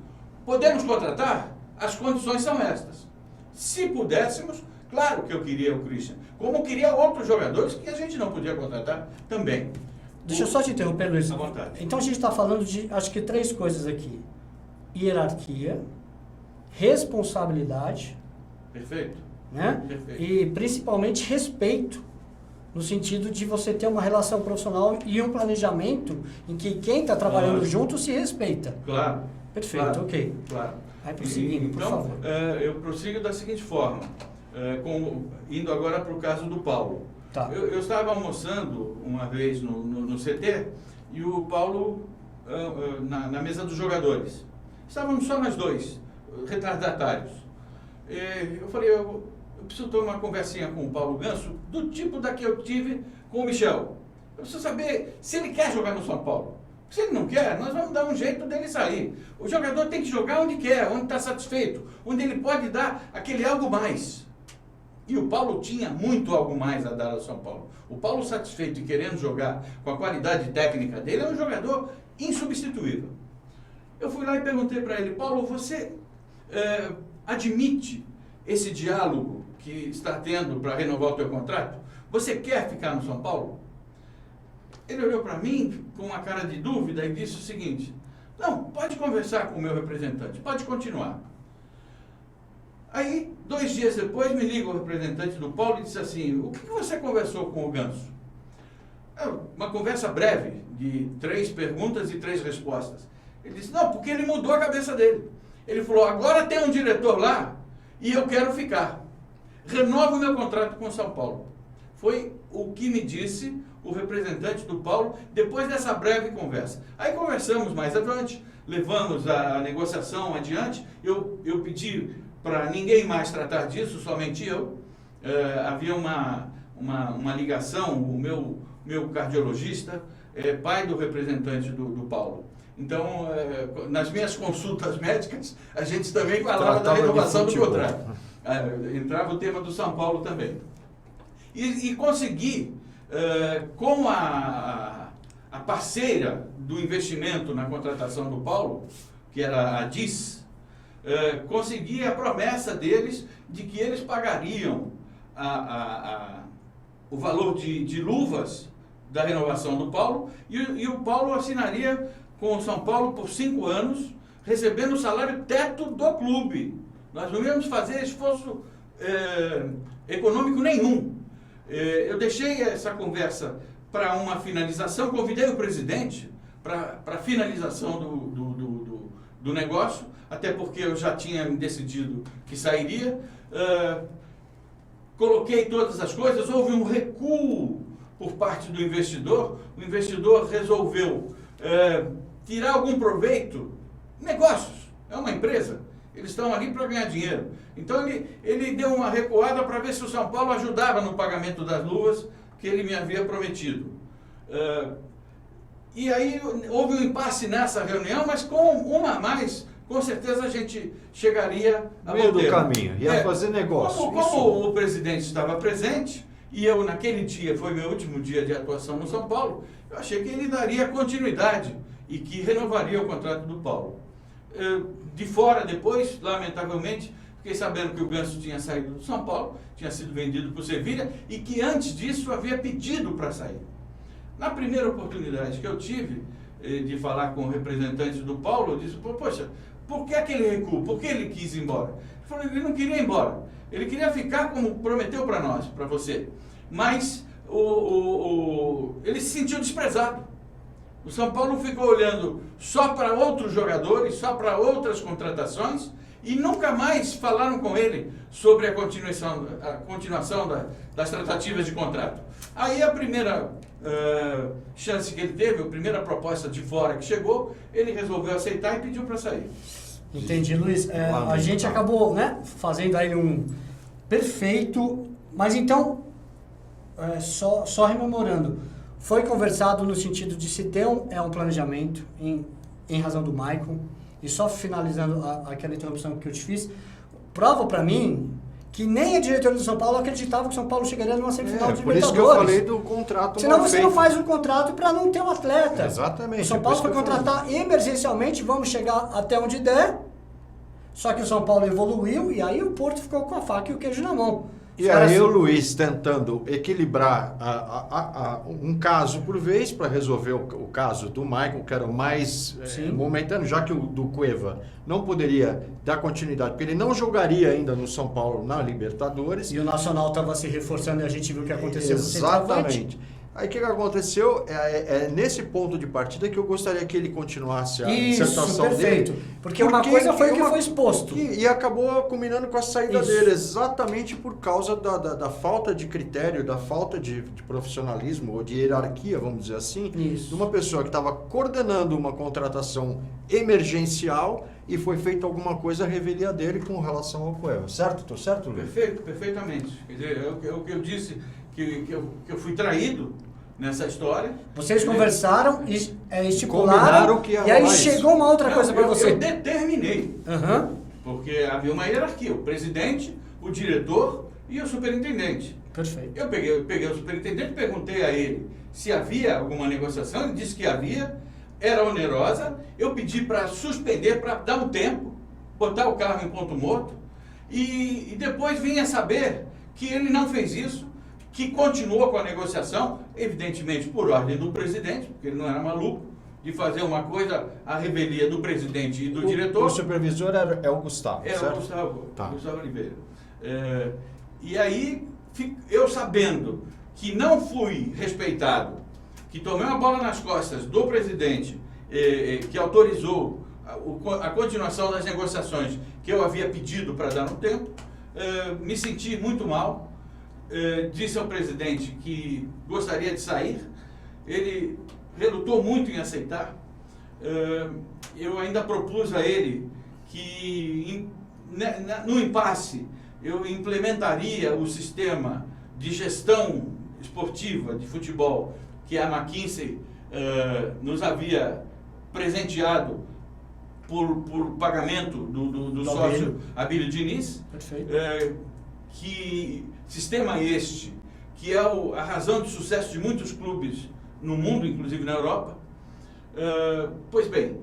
Podemos contratar? As condições são estas. Se pudéssemos, claro que eu queria o Christian, como queria outros jogadores que a gente não podia contratar também. Deixa eu só te interromper, Luiz. À vontade. Então a gente está falando de, acho que 3 coisas aqui. Hierarquia, responsabilidade, Perfeito. né? Perfeito. E principalmente respeito, no sentido de você ter uma relação profissional e um planejamento em que quem está trabalhando Claro. junto se respeita. Claro. Perfeito, Claro. ok. Claro. Vai prosseguindo, por Então, favor. eu prossigo da seguinte forma, indo agora para o caso do Paulo. Tá. Eu estava almoçando uma vez no CT e o Paulo na mesa dos jogadores. Estávamos só nós dois, retardatários. Eu falei, eu preciso ter uma conversinha com o Paulo Ganso do tipo da que eu tive com o Michel. Eu preciso saber se ele quer jogar no São Paulo. Se ele não quer, nós vamos dar um jeito dele sair. O jogador tem que jogar onde quer, onde está satisfeito, onde ele pode dar aquele algo mais. E o Paulo tinha muito algo mais a dar ao São Paulo. O Paulo satisfeito e querendo jogar com a qualidade técnica dele é um jogador insubstituível. Eu fui lá e perguntei para ele, Paulo, você admite esse diálogo que está tendo para renovar o teu contrato? Você quer ficar no São Paulo? Ele olhou para mim com uma cara de dúvida e disse o seguinte, não, pode conversar com o meu representante, pode continuar. Aí, 2 dias depois, me liga o representante do Paulo e disse assim, o que você conversou com o Ganso? Uma conversa breve, de 3 perguntas e 3 respostas. Ele disse, não, porque ele mudou a cabeça dele. Ele falou, agora tem um diretor lá e eu quero ficar. Renova o meu contrato com o São Paulo. Foi o que me disse o representante do Paulo depois dessa breve conversa. Aí conversamos mais adiante, levamos a negociação adiante. Eu pedi para ninguém mais tratar disso, somente eu. Havia uma ligação, o meu cardiologista é pai do representante do Paulo. Então, nas minhas consultas médicas, a gente também falava da renovação do contrato. Entrava o tema do São Paulo também. E consegui, com a parceira do investimento na contratação do Paulo, que era a DIS, consegui a promessa deles de que eles pagariam o valor de luvas da renovação do Paulo e o Paulo assinaria com o São Paulo por 5 anos, recebendo o salário teto do clube. Nós não íamos fazer esforço econômico nenhum. Eu deixei essa conversa para uma finalização, convidei o presidente para a finalização do negócio, até porque eu já tinha decidido que sairia. Coloquei todas as coisas, houve um recuo por parte do investidor, o investidor resolveu tirar algum proveito. Negócios, é uma empresa, eles estão ali para ganhar dinheiro. Então ele deu uma recuada para ver se o São Paulo ajudava no pagamento das luvas que ele me havia prometido. E aí houve um impasse nessa reunião, mas com uma a mais, com certeza a gente chegaria a meio do termo. caminho, ia fazer negócio. Como o presidente estava presente, e eu naquele dia, foi meu último dia de atuação no São Paulo, eu achei que ele daria continuidade e que renovaria o contrato do Paulo. De fora, depois, lamentavelmente, fiquei sabendo que o Ganso tinha saído do São Paulo, tinha sido vendido para o Sevilha e que antes disso havia pedido para sair. Na primeira oportunidade que eu tive de falar com representantes do Paulo, eu disse, poxa, por que aquele recuo? Por que ele quis ir embora? Ele falou, ele não queria ir embora. Ele queria ficar como prometeu para nós, para você. Mas ele se sentiu desprezado. O São Paulo ficou olhando só para outros jogadores, só para outras contratações e nunca mais falaram com ele sobre a continuação das tratativas de contrato. Aí a primeira chance que ele teve, a primeira proposta de fora que chegou, ele resolveu aceitar e pediu para sair. Entendi, Luiz. A gente acabou, né, fazendo aí um perfeito, mas então, só rememorando, foi conversado no sentido de se ter um planejamento em razão do Maicon, e só finalizando aquela interrupção que eu te fiz, prova para mim que nem a diretoria do São Paulo acreditava que o São Paulo chegaria numa semifinal de Libertadores. Por isso que eu falei do contrato. Senão você não faz um contrato para não ter um atleta. Exatamente. O São Paulo foi contratar emergencialmente, vamos chegar até onde der, só que o São Paulo evoluiu e aí o Porto ficou com a faca e o queijo na mão. E aí o Luiz tentando equilibrar um caso por vez para resolver o caso do Maicon, que era o mais momentâneo, já que o do Cueva não poderia dar continuidade, porque ele não jogaria ainda no São Paulo na Libertadores. E o Nacional estava se reforçando e a gente viu o que aconteceu. Exatamente. Aí o que aconteceu? É nesse ponto de partida que eu gostaria que ele continuasse a dissertação perfeito. dele. Porque uma coisa foi o que foi exposto. E acabou culminando com a saída dele, exatamente por causa da falta de critério, da falta de profissionalismo ou de hierarquia, vamos dizer assim, de uma pessoa que estava coordenando uma contratação emergencial e foi feita alguma coisa à revelia dele com relação ao Cueva. Certo? Estou certo, Luiz? Perfeito, perfeitamente. Quer dizer, é o que eu disse, que eu fui traído nessa história. Vocês conversaram e estipularam que e aí chegou uma outra coisa para você. Eu determinei, porque havia uma hierarquia, o presidente, o diretor e o superintendente. Perfeito. Eu peguei o superintendente, perguntei a ele se havia alguma negociação, ele disse que havia, era onerosa, eu pedi para suspender, para dar um tempo, botar o carro em ponto morto, e depois vinha saber que ele não fez isso, que continuou com a negociação, evidentemente por ordem do presidente, porque ele não era maluco, de fazer uma coisa à revelia do presidente e do diretor. O supervisor é o Gustavo, certo? Era o Gustavo Oliveira. E aí, eu sabendo que não fui respeitado, que tomei uma bola nas costas do presidente, que autorizou a continuação das negociações que eu havia pedido para dar um tempo, me senti muito mal. Disse ao presidente que gostaria de sair, ele relutou muito em aceitar. Eu ainda propus a ele que no impasse eu implementaria o sistema de gestão esportiva de futebol que a McKinsey nos havia presenteado por pagamento do sócio Abílio Diniz. Perfeito. Que sistema este, que é a razão de sucesso de muitos clubes no mundo, inclusive na Europa. Pois bem,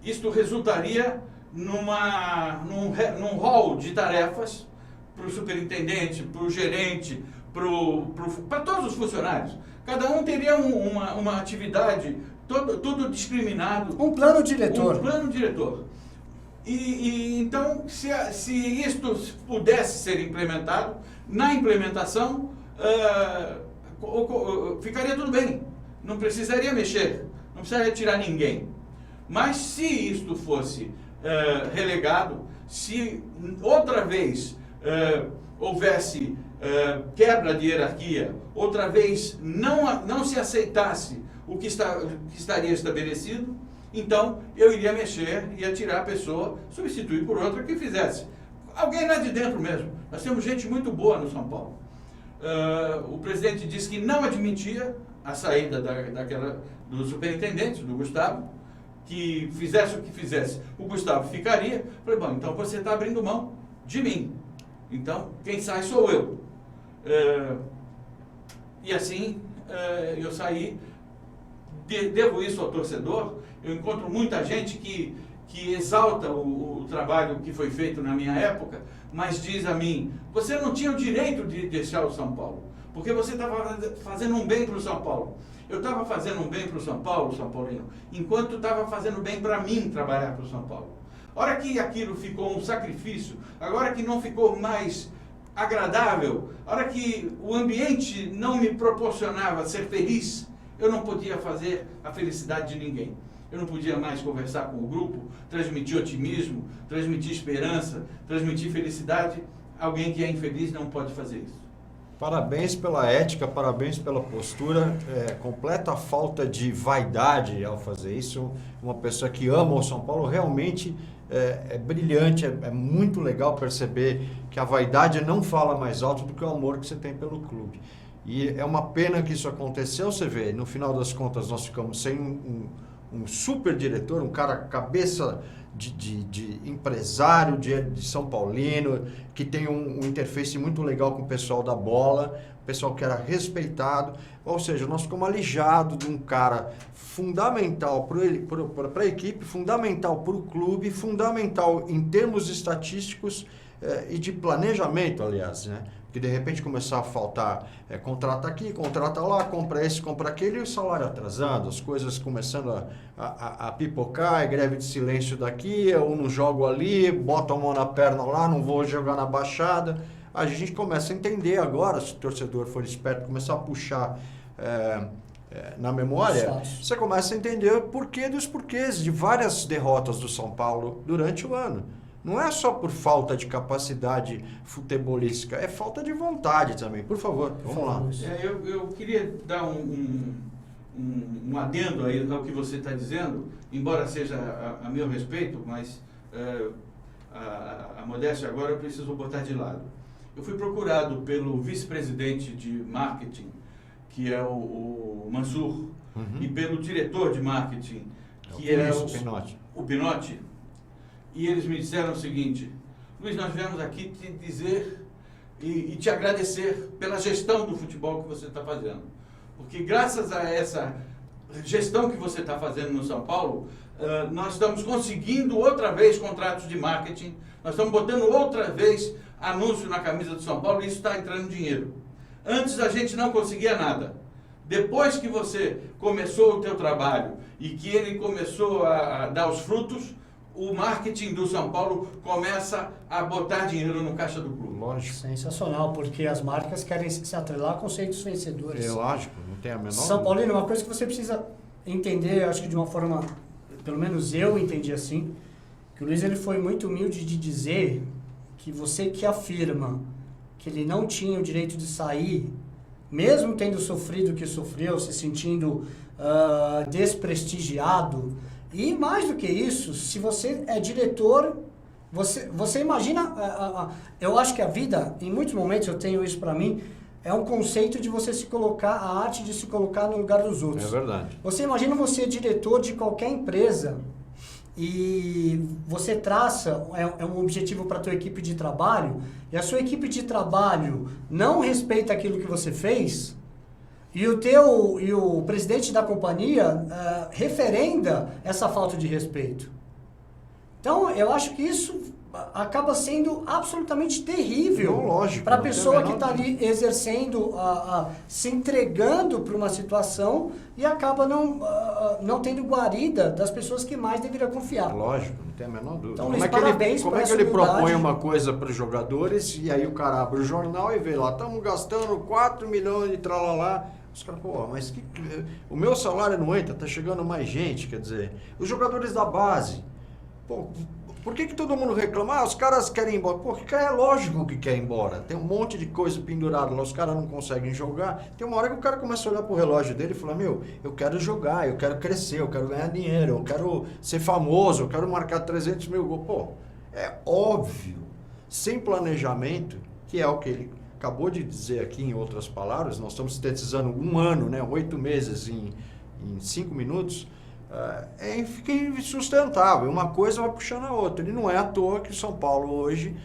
isto resultaria num rol de tarefas para o superintendente, para o gerente, para todos os funcionários. Cada um teria uma atividade, tudo discriminado. Um plano diretor. Um plano diretor. Então, se isto pudesse ser implementado, na implementação ficaria tudo bem, não precisaria mexer, não precisaria tirar ninguém. Mas se isto fosse relegado, se outra vez houvesse quebra de hierarquia, outra vez não se aceitasse o que estaria estabelecido, então eu iria mexer, ia tirar a pessoa, substituir por outra que fizesse. Alguém lá de dentro mesmo. Nós temos gente muito boa no São Paulo. O presidente disse que não admitia a saída superintendente, do Gustavo, que fizesse o que fizesse, o Gustavo ficaria. Falei, bom, então você está abrindo mão de mim. Então, quem sai sou eu. E assim, eu saí. Devo isso ao torcedor. Eu encontro muita gente que exalta o trabalho que foi feito na minha época, mas diz a mim, você não tinha o direito de deixar o São Paulo, porque você estava fazendo um bem para o São Paulo. Eu estava fazendo um bem para o São Paulo, São Paulino, enquanto estava fazendo bem para mim trabalhar para o São Paulo. A hora que aquilo ficou um sacrifício, agora que não ficou mais agradável, a hora que o ambiente não me proporcionava ser feliz, eu não podia fazer a felicidade de ninguém. Eu não podia mais conversar com o grupo, transmitir otimismo, transmitir esperança, transmitir felicidade. Alguém que é infeliz não pode fazer isso. Parabéns pela ética, parabéns pela postura, completa falta de vaidade ao fazer isso. Uma pessoa que ama o São Paulo realmente é brilhante, é muito legal perceber que a vaidade não fala mais alto do que o amor que você tem pelo clube. E é uma pena que isso aconteceu, você vê, no final das contas nós ficamos sem um super diretor, um cara cabeça de empresário de São Paulino, que tem um interface muito legal com o pessoal da bola, o pessoal que era respeitado, ou seja, nós ficamos alijados de um cara fundamental para a equipe, fundamental para o clube, fundamental em termos estatísticos e de planejamento, aliás, né? Que de repente começar a faltar, contrata aqui, contrata lá, compra esse, compra aquele, e o salário atrasando, as coisas começando a pipocar, é greve de silêncio daqui, eu não jogo ali, boto a mão na perna lá, não vou jogar na baixada. A gente começa a entender agora, se o torcedor for esperto, começar a puxar na memória, você começa a entender o porquê dos porquês de várias derrotas do São Paulo durante o ano. Não é só por falta de capacidade futebolística, é falta de vontade também. Por favor, vamos lá. Eu queria dar um adendo aí ao que você está dizendo, embora seja a meu respeito, mas a modéstia agora eu preciso botar de lado. Eu fui procurado pelo vice-presidente de marketing, que é o Mansur, e pelo diretor de marketing, que é o Pinotti. E eles me disseram o seguinte: Luiz, nós viemos aqui te dizer e te agradecer pela gestão do futebol que você está fazendo. Porque graças a essa gestão que você está fazendo no São Paulo, nós estamos conseguindo outra vez contratos de marketing, nós estamos botando outra vez anúncio na camisa do São Paulo e isso está entrando dinheiro. Antes a gente não conseguia nada. Depois que você começou o teu trabalho e que ele começou a dar os frutos, o marketing do São Paulo começa a botar dinheiro no caixa do clube. Lógico. Sensacional, porque as marcas querem se atrelar a conceitos vencedores. É lógico, não tem a menor... São Paulino, uma coisa que você precisa entender, acho que de uma forma, pelo menos eu entendi assim, que o Luiz ele foi muito humilde de dizer que você que afirma que ele não tinha o direito de sair, mesmo tendo sofrido o que sofreu, se sentindo desprestigiado. E mais do que isso, se você é diretor, você imagina, eu acho que a vida, em muitos momentos eu tenho isso para mim, é um conceito de você se colocar, a arte de se colocar no lugar dos outros. É verdade. Você imagina você diretor de qualquer empresa e você traça um objetivo para a tua equipe de trabalho e a sua equipe de trabalho não respeita aquilo que você fez. E o presidente da companhia referenda essa falta de respeito. Então, eu acho que isso acaba sendo absolutamente terrível para a pessoa que está ali exercendo, se entregando para uma situação e acaba não tendo guarida das pessoas que mais deveria confiar. Lógico, não tem a menor dúvida. Então, como é que ele propõe uma coisa para os jogadores e aí o cara abre o jornal e vê lá, estamos gastando 4 milhões de tralalá. Os caras, pô, mas o meu salário não entra, tá chegando mais gente, quer dizer, os jogadores da base, pô, por que todo mundo reclama? Os caras querem ir embora. Pô, é lógico que quer ir embora. Tem um monte de coisa pendurada lá, os caras não conseguem jogar. Tem uma hora que o cara começa a olhar pro relógio dele e fala, meu, eu quero jogar, eu quero crescer, eu quero ganhar dinheiro, eu quero ser famoso, eu quero marcar 300 mil gols. Pô, é óbvio, sem planejamento, que é o que ele acabou de dizer aqui em outras palavras, nós estamos sintetizando um ano, né, 8 meses em em 5 minutos, fica insustentável. Uma coisa vai puxando a outra. E não é à toa que o São Paulo hoje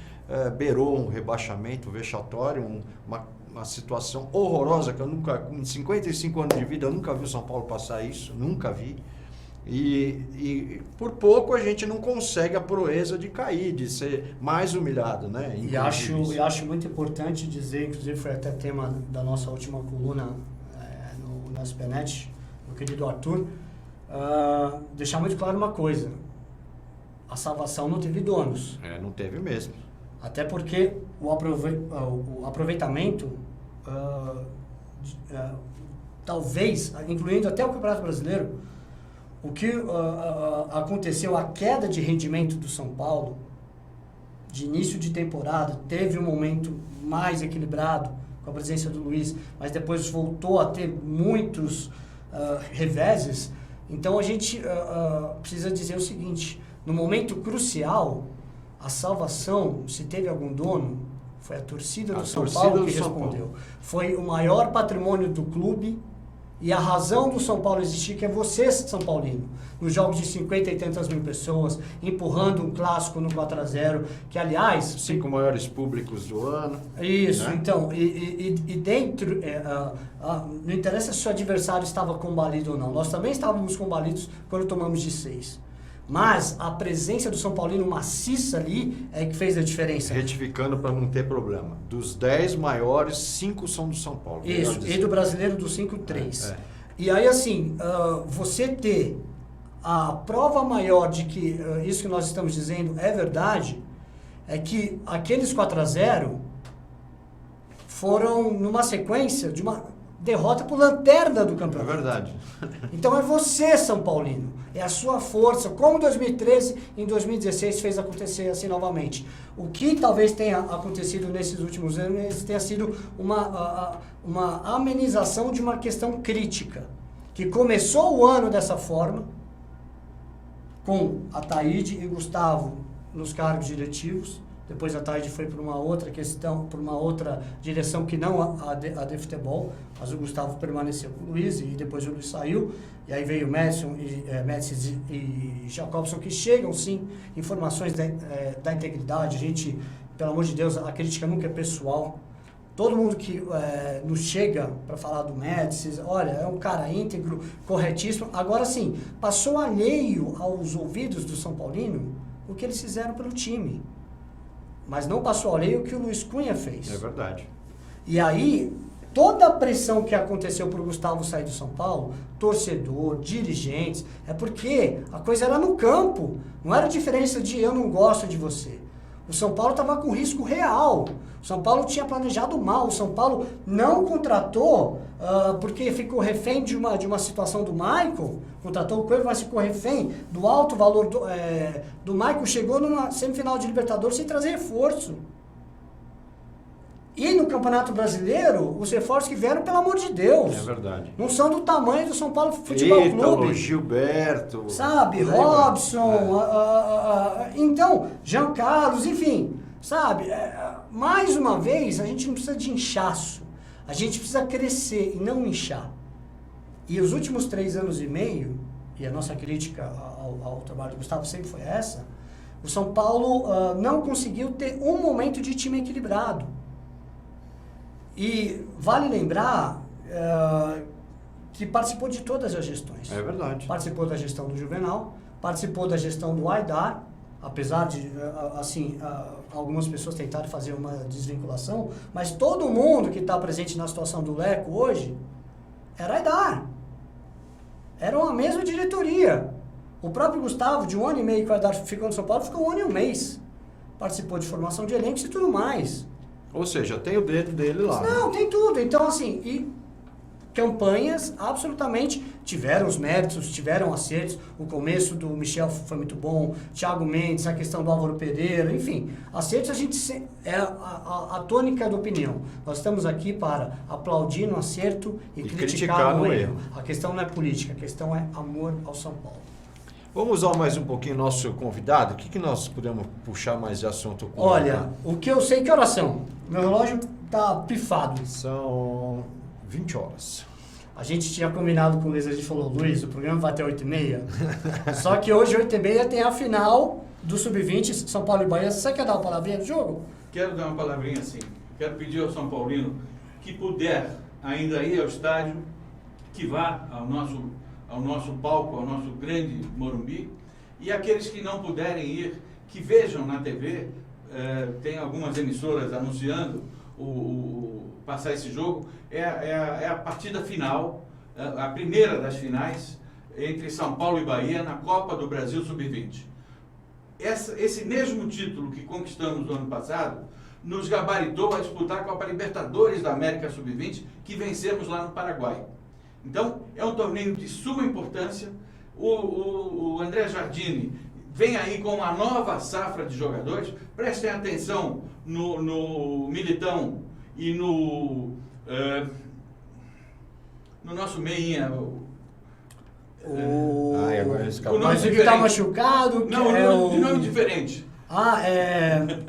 beirou um rebaixamento vexatório, uma situação horrorosa que eu nunca, com 55 anos de vida, eu nunca vi o São Paulo passar isso, nunca vi. E por pouco a gente não consegue a proeza de cair, de ser mais humilhado, né? E acho muito importante dizer, inclusive foi até tema da nossa última coluna no SPNet, meu querido Arthur, deixar muito claro uma coisa: a salvação não teve donos. Não teve mesmo. Até porque o aproveitamento, talvez, incluindo até o Campeonato Brasileiro, o que aconteceu, a queda de rendimento do São Paulo, de início de temporada, teve um momento mais equilibrado com a presença do Luiz, mas depois voltou a ter muitos reveses. Então a gente precisa dizer o seguinte: no momento crucial, a salvação, se teve algum dono, foi a torcida do São Paulo que respondeu. Foi o maior patrimônio do clube. E a razão do São Paulo existir, que é você, São Paulino, nos jogos de 50 e tantas mil pessoas, empurrando um clássico no 4-0, que aliás... 5 maiores públicos do ano. Isso, né? Então, e dentro, não interessa se o adversário estava combalido ou não, nós também estávamos combalidos quando tomamos de 6. Mas a presença do São Paulino maciça ali é que fez a diferença. Retificando para não ter problema. Dos 10 maiores, 5 são do São Paulo. Isso, e do brasileiro do 5-3. E aí, assim, você ter a prova maior de que isso que nós estamos dizendo é verdade, é que aqueles 4-0 foram numa sequência de uma derrota por lanterna do campeonato. É verdade. Então é você, São Paulino. É a sua força, como em 2013 e em 2016 fez acontecer assim novamente. O que talvez tenha acontecido nesses últimos anos tenha sido uma amenização de uma questão crítica, que começou o ano dessa forma, com a Ataíde e Gustavo nos cargos diretivos. Depois a Ataíde foi por uma outra questão, por uma outra direção que não a de futebol, mas o Gustavo permaneceu com o Luiz e depois o Luiz saiu. E aí veio o Médici e Jacobson, que chegam sim informações da integridade. A gente, pelo amor de Deus, a crítica nunca é pessoal. Todo mundo que nos chega para falar do Médici, olha, é um cara íntegro, corretíssimo. Agora sim, passou alheio aos ouvidos do São Paulino o que eles fizeram pelo time. Mas não passou alheio o que o Luiz Cunha fez. É verdade. E aí, toda a pressão que aconteceu para o Gustavo sair do São Paulo, torcedor, dirigentes, é porque a coisa era no campo. Não era diferença de eu não gosto de você. O São Paulo estava com risco real. O São Paulo tinha planejado mal. O São Paulo não contratou porque ficou refém de uma situação do Michael. Contratou o Coelho, mas ficou refém do alto valor do Michael. Chegou numa semifinal de Libertadores sem trazer reforço. E no Campeonato Brasileiro, os reforços que vieram, pelo amor de Deus. É verdade. Não são do tamanho do São Paulo Futebol Clube. Gilberto. Sabe, Robson. Então, Jean Carlos, enfim. Sabe, mais uma vez, a gente não precisa de inchaço. A gente precisa crescer e não inchar. E os últimos 3 anos e meio, e a nossa crítica ao trabalho do Gustavo sempre foi essa, o São Paulo não conseguiu ter um momento de time equilibrado. E vale lembrar que participou de todas as gestões. É verdade. Participou da gestão do Juvenal, participou da gestão do Aidar, apesar de, algumas pessoas tentarem fazer uma desvinculação, mas todo mundo que está presente na situação do Leco hoje era Aidar. Era a mesma diretoria. O próprio Gustavo, de 1 ano e meio que o Aidar ficou no São Paulo, ficou 1 ano e 1 mês. Participou de formação de elencos e tudo mais. Ou seja, tem o dedo dele lá. Não, tem tudo. Então, assim, e campanhas absolutamente tiveram os méritos, tiveram acertos. O começo do Michel foi muito bom, Thiago Mendes, a questão do Álvaro Pereira, enfim. Acertos a gente é a tônica da opinião. Nós estamos aqui para aplaudir no acerto e criticar no erro. A questão não é política, a questão é amor ao São Paulo. Vamos usar mais um pouquinho nosso convidado? O que nós podemos puxar mais de assunto com Olha, o que eu sei, que horas são? Meu relógio tá pifado. São 20 horas. A gente tinha combinado com o Luiz, a gente falou, Luiz, o programa vai até 8h30. Só que hoje, 8h30, tem a final do Sub-20, São Paulo e Bahia. Você quer dar uma palavrinha do jogo? Quero dar uma palavrinha assim. Quero pedir ao São Paulino que puder ainda ir ao estádio, que vá ao nosso palco, ao nosso grande Morumbi. E aqueles que não puderem ir, que vejam na TV, tem algumas emissoras anunciando passar esse jogo. É a partida final, a primeira das finais, entre São Paulo e Bahia na Copa do Brasil Sub-20. Esse mesmo título que conquistamos no ano passado nos gabaritou a disputar a Copa Libertadores da América Sub-20, que vencemos lá no Paraguai. Então, é um torneio de suma importância. O André Jardine vem aí com uma nova safra de jogadores. Prestem atenção no Militão e no nosso meinha. Mas o que está machucado, que não, é de nome diferente.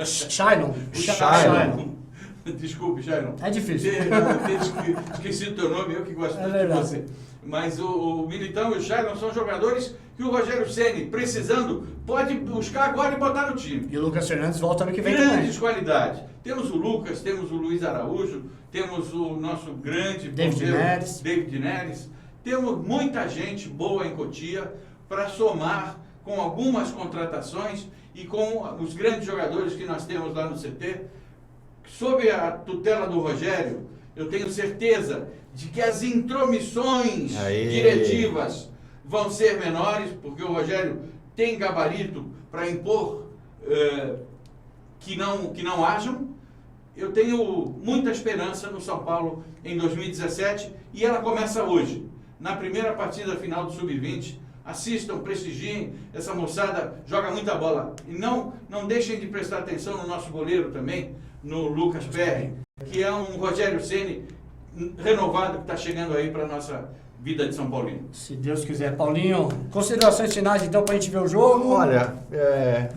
Shailon. Desculpe, Shailon. É difícil. Esqueci o teu nome, eu que gosto muito de verdade. você. Mas o Militão e o Shailon são jogadores que o Rogério Ceni, precisando, pode buscar agora e botar no time. E o Lucas Fernandes volta ano que vem também. Grandes qualidades. Temos o Lucas, temos o Luiz Araújo, temos o nosso grande David Neres. Temos muita gente boa em Cotia para somar com algumas contratações e com os grandes jogadores que nós temos lá no CT. Sob a tutela do Rogério, eu tenho certeza de que as intromissões diretivas vão ser menores, porque o Rogério tem gabarito para impor que não hajam. Eu tenho muita esperança no São Paulo em 2017 e ela começa hoje, na primeira partida final do Sub-20. Assistam, prestigiem, essa moçada joga muita bola. E não deixem de prestar atenção no nosso goleiro também, no Lucas Perry, que é um Rogério Ceni renovado que está chegando aí para a nossa vida de São Paulino. Se Deus quiser. Paulinho, considerações finais então para a gente ver o jogo? Olha,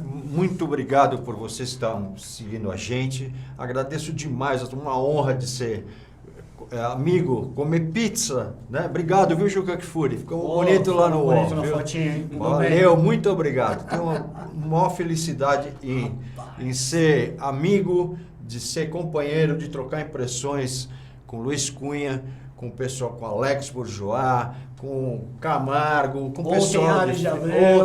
muito obrigado por vocês que estão seguindo a gente. Agradeço demais, é uma honra de ser amigo, comer pizza, né? Obrigado, viu, Juca Kfouri? Ficou bonito lá no bonito UOL, na viu? fotinha, hein? Valeu, muito obrigado. Tenho uma maior felicidade em ser amigo, de ser companheiro, de trocar impressões com Luiz Cunha, com o pessoal, com Alex Bourgeois, com Camargo, com o pessoal...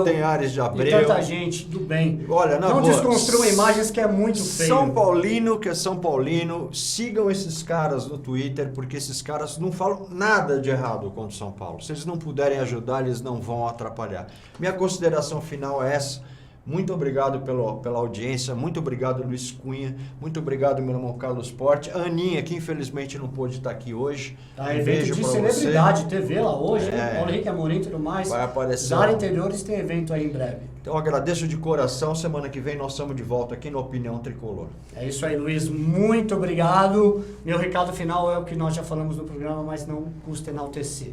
Tem Ares de Abreu. E tanta gente do bem. Olha, não desconstruam imagens que é muito feio. São Paulino, que é São Paulino, sigam esses caras no Twitter, porque esses caras não falam nada de errado contra o São Paulo. Se eles não puderem ajudar, eles não vão atrapalhar. Minha consideração final é essa. Muito obrigado pela audiência, muito obrigado Luiz Cunha, muito obrigado meu irmão Carlos Porte, a Aninha, que infelizmente não pôde estar aqui hoje. Evento de celebridade, TV lá hoje, Paulo Henrique Amorim e tudo mais. Vai aparecer. Zara Interiores tem evento aí em breve. Então agradeço de coração, semana que vem nós estamos de volta aqui no Opinião Tricolor. É isso aí, Luiz, muito obrigado. Meu recado final é o que nós já falamos no programa, mas não custa enaltecer.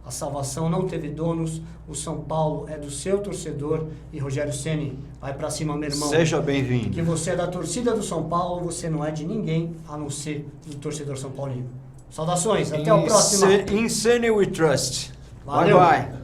A salvação não teve donos, o São Paulo é do seu torcedor e Rogério Ceni, vai pra cima, meu irmão. Seja bem-vindo. Que você é da torcida do São Paulo, você não é de ninguém a não ser do torcedor São Paulino. Saudações, até o próximo. In Ceni we trust. Valeu. Bye bye.